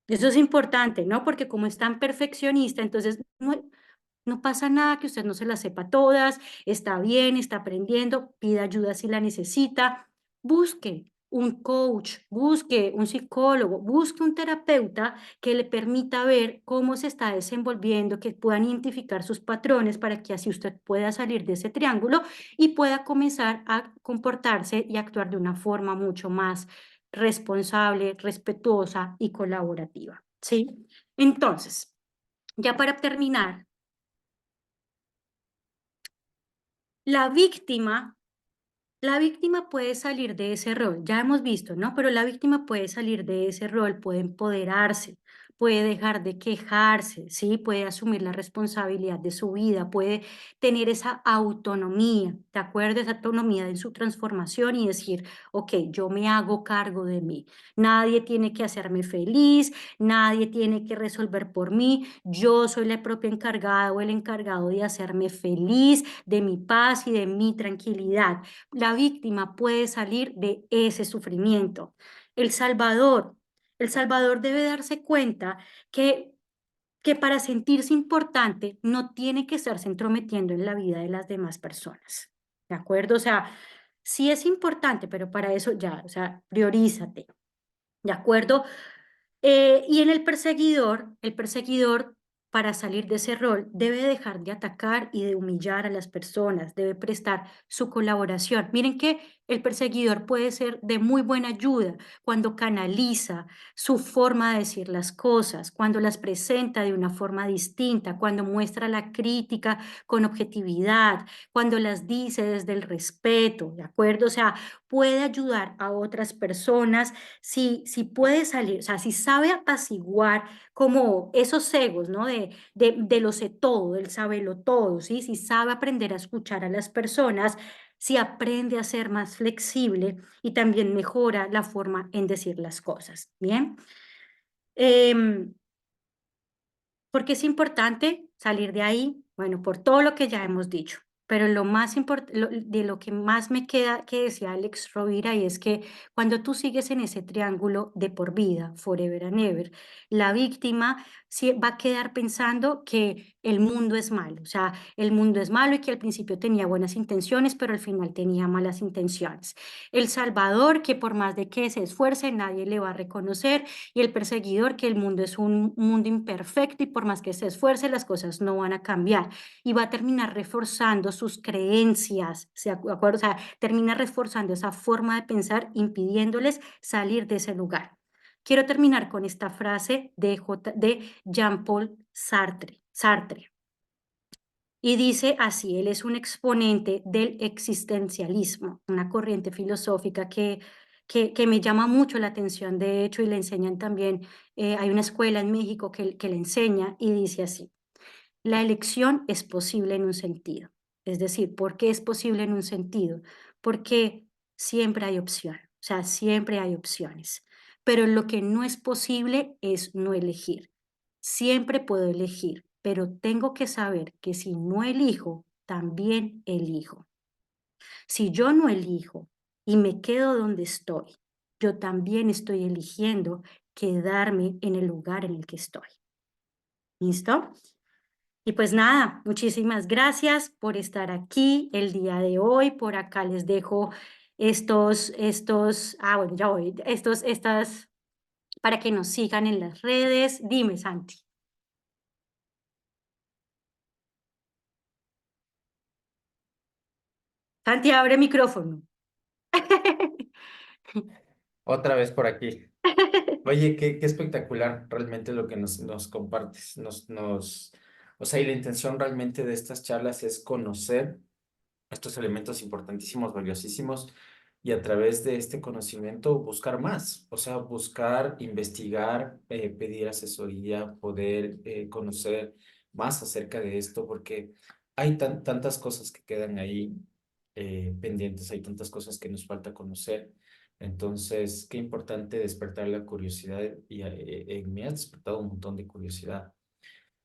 Eso es importante, ¿no? Porque como es tan perfeccionista, entonces no pasa nada que usted no se las sepa todas, está bien, está aprendiendo, pida ayuda si la necesita, busque un coach, busque un psicólogo, busque un terapeuta que le permita ver cómo se está desenvolviendo, que puedan identificar sus patrones para que así usted pueda salir de ese triángulo y pueda comenzar a comportarse y actuar de una forma mucho más responsable, respetuosa y colaborativa, ¿sí? Entonces, ya para terminar, La víctima La víctima puede salir de ese rol, ya hemos visto, ¿no? Pero la víctima puede salir de ese rol, puede empoderarse, puede dejar de quejarse, ¿sí? Puede asumir la responsabilidad de su vida, puede tener esa autonomía, ¿de acuerdo? Esa autonomía en su transformación y decir, ok, yo me hago cargo de mí. Nadie tiene que hacerme feliz, nadie tiene que resolver por mí. Yo soy la propia encargada o el encargado de hacerme feliz, de mi paz y de mi tranquilidad. La víctima puede salir de ese sufrimiento. El Salvador, el Salvador debe darse cuenta que para sentirse importante no tiene que estarse entrometiendo en la vida de las demás personas. ¿De acuerdo? O sea, sí es importante, pero para eso ya, o sea, priorízate. ¿De acuerdo? Y en el perseguidor, para salir de ese rol, debe dejar de atacar y de humillar a las personas, debe prestar su colaboración. Miren que el perseguidor puede ser de muy buena ayuda cuando canaliza su forma de decir las cosas, cuando las presenta de una forma distinta, cuando muestra la crítica con objetividad, cuando las dice desde el respeto, ¿de acuerdo? O sea, puede ayudar a otras personas si puede salir, o sea, si sabe apaciguar como esos egos, ¿no? De lo sé todo, del sabelo todo, ¿sí? Si sabe aprender a escuchar a las personas, si aprende a ser más flexible y también mejora la forma en decir las cosas, ¿bien? Em, ¿Por qué es importante salir de ahí? Bueno, por todo lo que ya hemos dicho. Pero lo más importante, de lo que más me queda que decía Alex Rovira, y es que cuando tú sigues en ese triángulo de por vida, forever and ever, la víctima va a quedar pensando que el mundo es malo. O sea, el mundo es malo y que al principio tenía buenas intenciones, pero al final tenía malas intenciones. El salvador, que por más de que se esfuerce, nadie le va a reconocer, y el perseguidor, que el mundo es un mundo imperfecto y por más que se esfuerce, las cosas no van a cambiar y va a terminar reforzando sus creencias, ¿se acuerdan? O sea, termina reforzando esa forma de pensar, impidiéndoles salir de ese lugar. Quiero terminar con esta frase de Jean-Paul Sartre. Y dice así, él es un exponente del existencialismo, una corriente filosófica que me llama mucho la atención, de hecho, y le enseñan también, hay una escuela en México que le enseña y dice así: la elección es posible en un sentido. Es decir, ¿por qué es posible en un sentido? Porque siempre hay opción, o sea, siempre hay opciones. Pero lo que no es posible es no elegir. Siempre puedo elegir, pero tengo que saber que si no elijo, también elijo. Si yo no elijo y me quedo donde estoy, yo también estoy eligiendo quedarme en el lugar en el que estoy. ¿Listo? Y pues nada, muchísimas gracias por estar aquí el día de hoy. Por acá les dejo bueno, ya voy, para que nos sigan en las redes. Dime, Santi. Santi, abre micrófono. Otra vez por aquí. Oye, qué espectacular realmente lo que nos compartes. O sea, y la intención realmente de estas charlas es conocer estos elementos importantísimos, valiosísimos, y a través de este conocimiento buscar más, o sea, buscar, investigar, pedir asesoría, poder conocer más acerca de esto, porque hay tantas cosas que quedan ahí pendientes, hay tantas cosas que nos falta conocer. Entonces, qué importante despertar la curiosidad y en mí ha despertado un montón de curiosidad.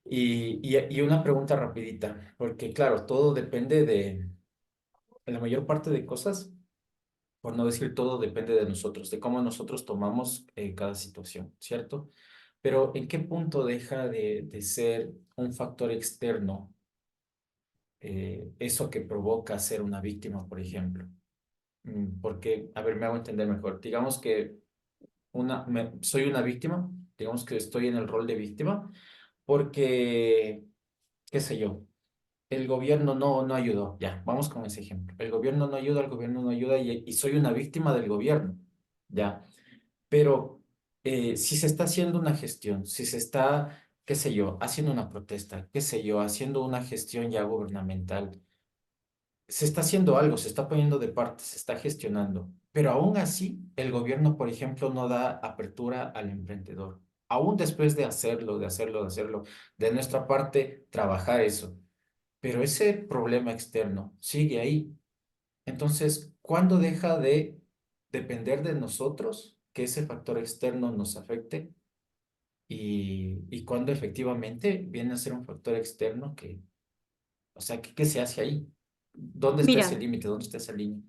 Y una pregunta rapidita, porque claro, todo depende de la mayor parte de cosas, por no decir todo, depende de nosotros, de cómo nosotros tomamos cada situación, ¿cierto? Pero ¿en qué punto deja de ser un factor externo eso que provoca ser una víctima, por ejemplo? Porque, a ver, me hago entender mejor. Digamos que soy una víctima, digamos que estoy en el rol de víctima, porque, qué sé yo, el gobierno no ayudó. Ya, vamos con ese ejemplo. El gobierno no ayuda, el gobierno no ayuda y soy una víctima del gobierno. Ya, pero si se está haciendo una gestión, si se está, qué sé yo, haciendo una protesta, qué sé yo, haciendo una gestión ya gubernamental, se está haciendo algo, se está poniendo de parte, se está gestionando, pero aún así el gobierno, por ejemplo, no da apertura al emprendedor. Aún después de hacerlo, de nuestra parte, trabajar eso, pero ese problema externo sigue ahí. Entonces, ¿cuándo deja de depender de nosotros que ese factor externo nos afecte? Y cuándo efectivamente viene a ser un factor externo que, o sea, ¿qué se hace ahí? ¿Dónde está ese Mira, límite? ¿Dónde está esa línea? No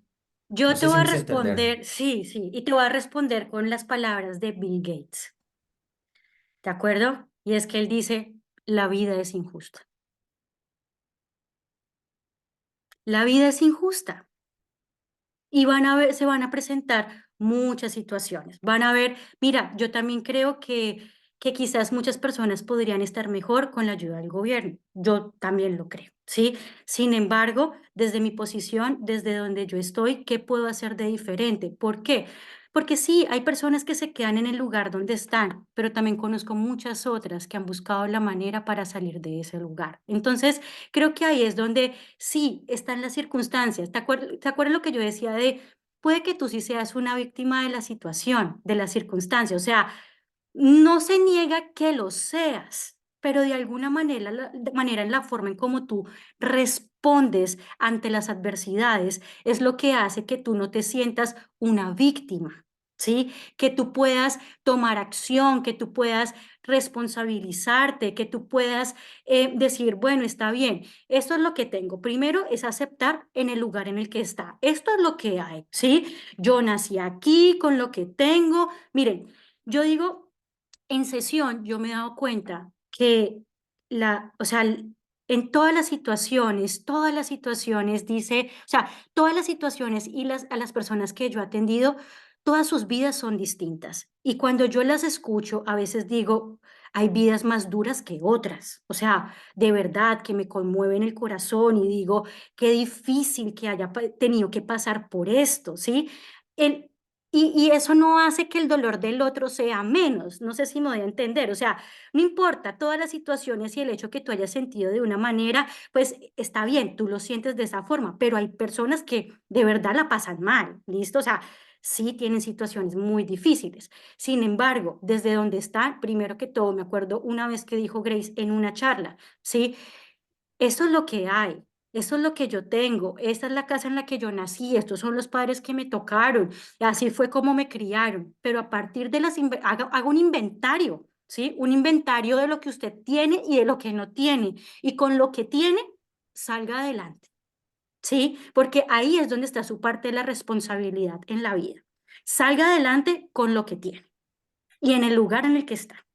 yo te sé si voy a me hice entender. responder, sí, sí, y te voy a responder con las palabras de Bill Gates, ¿de acuerdo? Y es que él dice, la vida es injusta. La vida es injusta. Y se van a presentar muchas situaciones. Van a ver, mira, yo también creo que quizás muchas personas podrían estar mejor con la ayuda del gobierno. Yo también lo creo, ¿sí? Sin embargo, desde mi posición, desde donde yo estoy, ¿qué puedo hacer de diferente? ¿Por qué? Porque sí, hay personas que se quedan en el lugar donde están, pero también conozco muchas otras que han buscado la manera para salir de ese lugar. Entonces, creo que ahí es donde sí, están las circunstancias. ¿Te acuerdas lo que yo decía de, puede que tú sí seas una víctima de la situación, de las circunstancias? O sea, no se niega que lo seas, pero de alguna manera, de manera en la forma en cómo tú respondes ante las adversidades es lo que hace que tú no te sientas una víctima, ¿sí? Que tú puedas tomar acción, que tú puedas responsabilizarte, que tú puedas decir, bueno, está bien, esto es lo que tengo. Primero es aceptar en el lugar en el que está. Esto es lo que hay, ¿sí? Yo nací aquí con lo que tengo. Miren, yo digo, en sesión yo me he dado cuenta que o sea, en todas las situaciones, dice, o sea, todas las situaciones y a las personas que yo he atendido, todas sus vidas son distintas. Y cuando yo las escucho, a veces digo, hay vidas más duras que otras. O sea, de verdad que me conmueven el corazón y digo, qué difícil que haya tenido que pasar por esto, ¿sí? El, y eso no hace que el dolor del otro sea menos, no sé si me voy a entender, o sea, no importa todas las situaciones y el hecho que tú hayas sentido de una manera, pues está bien, tú lo sientes de esa forma, pero hay personas que de verdad la pasan mal, ¿listo? O sea, sí tienen situaciones muy difíciles. Sin embargo, desde donde están, primero que todo, me acuerdo una vez que dijo Grace en una charla, ¿sí? Eso es lo que hay, eso es lo que yo tengo, esta es la casa en la que yo nací, estos son los padres que me tocaron, y así fue como me criaron, pero a partir de haga un inventario, ¿sí? Un inventario de lo que usted tiene y de lo que no tiene, y con lo que tiene, salga adelante, ¿sí? Porque ahí es donde está su parte de la responsabilidad en la vida. Salga adelante con lo que tiene y en el lugar en el que está.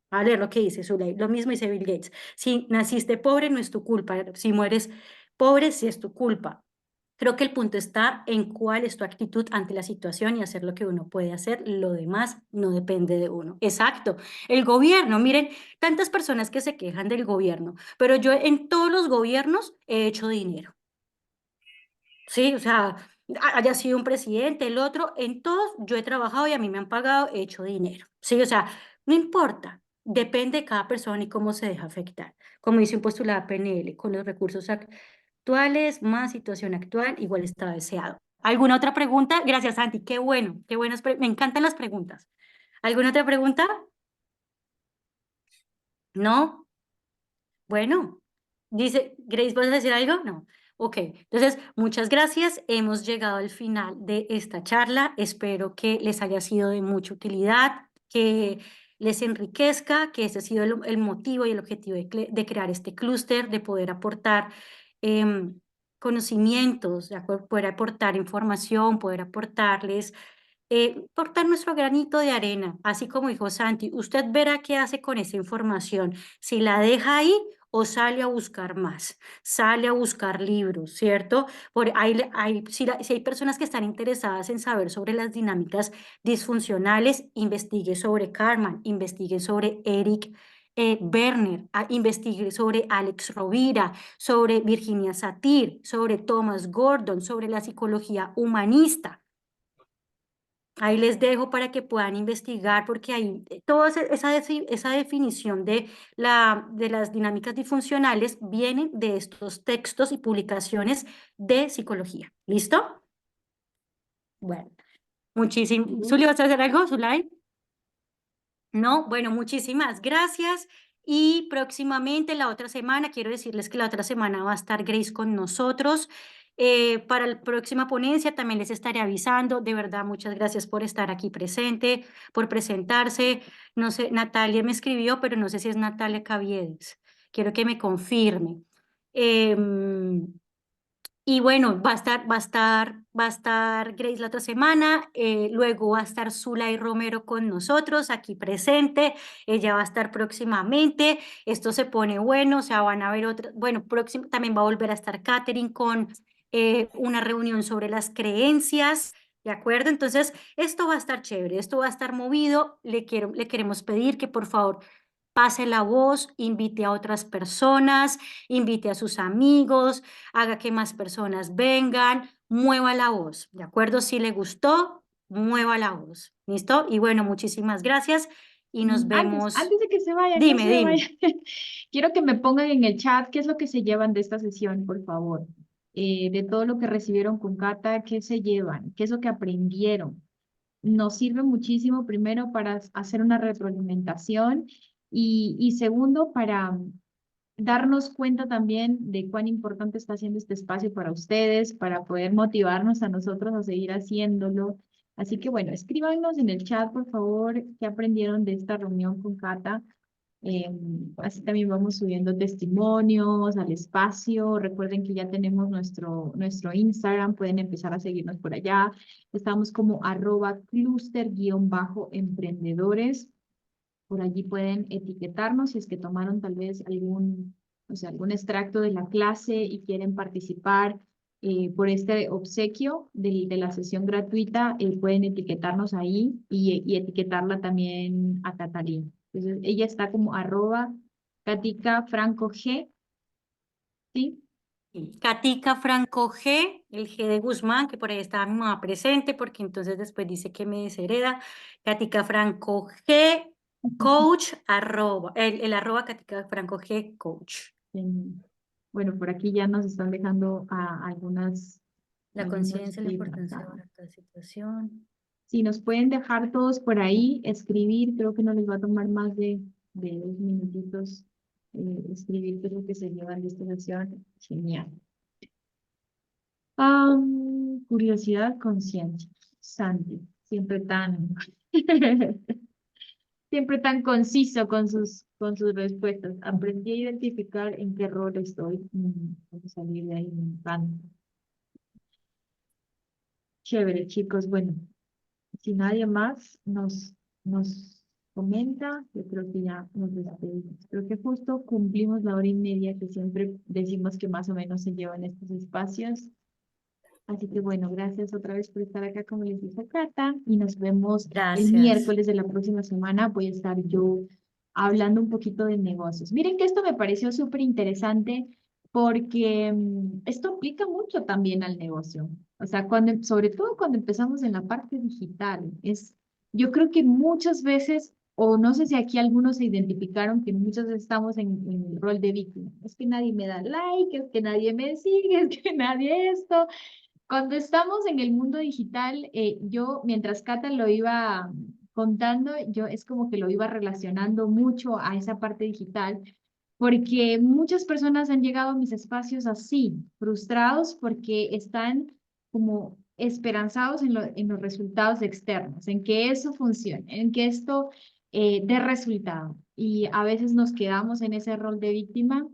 A leer lo que dice su ley. Lo mismo dice Bill Gates. Si naciste pobre, no es tu culpa. Si mueres pobre, sí es tu culpa. Creo que el punto está en cuál es tu actitud ante la situación y hacer lo que uno puede hacer. Lo demás no depende de uno. Exacto. El gobierno, miren, tantas personas que se quejan del gobierno, pero yo en todos los gobiernos he hecho dinero. Sí, o sea, haya sido un presidente, el otro, en todos yo he trabajado y a mí me han pagado, he hecho dinero. Sí, o sea, no importa, depende de cada persona y cómo se deja afectar. Como dice un postulado PNL, con los recursos actuales, más situación actual, igual está deseado. ¿Alguna otra pregunta? Gracias, Santi. Qué bueno, qué buenas. Me encantan las preguntas. ¿Alguna otra pregunta? ¿No? Bueno, dice, Grace, ¿vas a decir algo? No. Ok, entonces, muchas gracias. Hemos llegado al final de esta charla. Espero que les haya sido de mucha utilidad, que les enriquezca, que ese ha sido el motivo y el objetivo de crear este clúster, de poder aportar em, conocimientos, poder aportar información, poder aportarles aportar nuestro granito de arena, así como dijo Santi, usted verá qué hace con esa información, si la deja ahí o sale a buscar más, sale a buscar libros, ¿cierto? Si hay personas que están interesadas en saber sobre las dinámicas disfuncionales, investigue sobre Karman, investigue sobre Eric Berner, investigue sobre Alex Rovira, sobre Virginia Satir, sobre Thomas Gordon, sobre la psicología humanista. Ahí les dejo para que puedan investigar, porque ahí toda esa definición de las dinámicas disfuncionales vienen de estos textos y publicaciones de psicología. ¿Listo? Bueno, muchísimo. ¿Zuli, vas a hacer algo, Zulay? No, bueno, muchísimas gracias. Y próximamente, la otra semana, quiero decirles que la otra semana va a estar Grace con nosotros. Para la próxima ponencia también les estaré avisando. De verdad, muchas gracias por estar aquí presente, por presentarse. No sé, Natalia me escribió, pero no sé si es Natalia Caviedes. Quiero que me confirme. Y bueno, va a estar Grace la otra semana, luego va a estar Zulay Romero con nosotros aquí presente, ella va a estar próximamente, esto se pone bueno, o sea, van a ver otras, bueno, también va a volver a estar Katherine con una reunión sobre las creencias, ¿de acuerdo? Entonces, esto va a estar chévere, esto va a estar movido, le queremos pedir que por favor pase la voz, invite a otras personas, invite a sus amigos, haga que más personas vengan, mueva la voz, ¿de acuerdo? Si le gustó, mueva la voz, ¿listo? Y bueno, muchísimas gracias y nos vemos. Antes de que se vayan, no Dime, se me dime. vayan. Quiero que me pongan en el chat qué es lo que se llevan de esta sesión, por favor. De todo lo que recibieron con Cata, ¿qué se llevan? ¿Qué es lo que aprendieron? Nos sirve muchísimo, primero, para hacer una retroalimentación y segundo, para darnos cuenta también de cuán importante está siendo este espacio para ustedes, para poder motivarnos a nosotros a seguir haciéndolo. Así que bueno, escríbanos en el chat, por favor, qué aprendieron de esta reunión con Cata. Así también vamos subiendo testimonios al espacio. Recuerden que ya tenemos nuestro Instagram, pueden empezar a seguirnos por allá. Estamos como @cluster_emprendedores. Por allí pueden etiquetarnos si es que tomaron tal vez algún, o sea, algún extracto de la clase y quieren participar por este obsequio de la sesión gratuita, pueden etiquetarnos ahí y etiquetarla también a Catalina. Entonces, ella está como @Katica Franco G, ¿sí? Katica Franco G, el G de Guzmán, que por ahí estaba mi mamá presente, porque entonces después dice que me deshereda. Katica Franco G, coach, el arroba Katica Franco G, coach. Bueno, por aquí ya nos están dejando La algunos conciencia y la temas. importancia de la situación. Si nos pueden dejar todos por ahí, escribir, creo que no les va a tomar más de 2 minutitos escribir qué es lo que se llevan de esta sesión. Genial. Curiosidad, conciencia. Santi, siempre tan conciso con sus respuestas. Aprendí a identificar en qué rol estoy. Vamos a salir de ahí, me encanta. Chévere, chicos. Bueno, si nadie más nos comenta, yo creo que ya nos despedimos. Creo que justo cumplimos la 1 hora y media que siempre decimos que más o menos se llevan estos espacios. Así que bueno, gracias otra vez por estar acá, como les dije, Cata, y nos vemos el Gracias. miércoles de la próxima semana. Voy a estar yo hablando un poquito de negocios. Miren que esto me pareció súper interesante porque esto aplica mucho también al negocio. O sea, sobre todo cuando empezamos en la parte digital, yo creo que muchas veces, o no sé si aquí algunos se identificaron que muchas veces estamos en el rol de víctima. Es que nadie me da like, es que nadie me sigue, es que nadie esto. Cuando estamos en el mundo digital, yo, mientras Cata lo iba contando, yo es como que lo iba relacionando mucho a esa parte digital, porque muchas personas han llegado a mis espacios así, frustrados porque están como esperanzados en los resultados externos, en que eso funcione, en que esto dé resultado. Y a veces nos quedamos en ese rol de víctima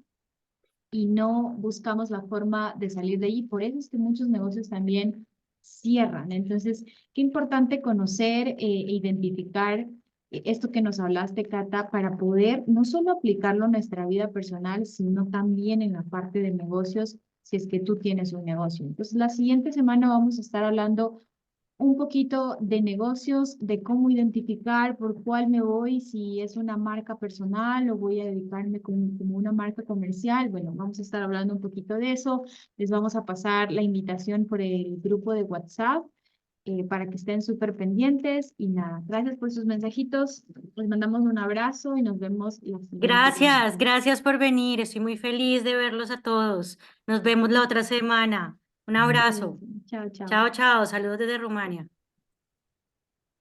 y no buscamos la forma de salir de ahí. Por eso es que muchos negocios también cierran. Entonces, qué importante conocer e identificar esto que nos hablaste, Cata, para poder no solo aplicarlo en nuestra vida personal, sino también en la parte de negocios, si es que tú tienes un negocio. Entonces, la siguiente semana vamos a estar hablando un poquito de negocios, de cómo identificar por cuál me voy, si es una marca personal o voy a dedicarme como una marca comercial. Bueno, vamos a estar hablando un poquito de eso. Les vamos a pasar la invitación por el grupo de WhatsApp. para que estén súper pendientes y nada, gracias por sus mensajitos, les mandamos un abrazo y nos vemos la siguiente semana. Gracias por venir. Estoy muy feliz de verlos a todos. Nos vemos la otra semana. Un abrazo. Chao, chao. Chao, chao. Saludos desde Rumania.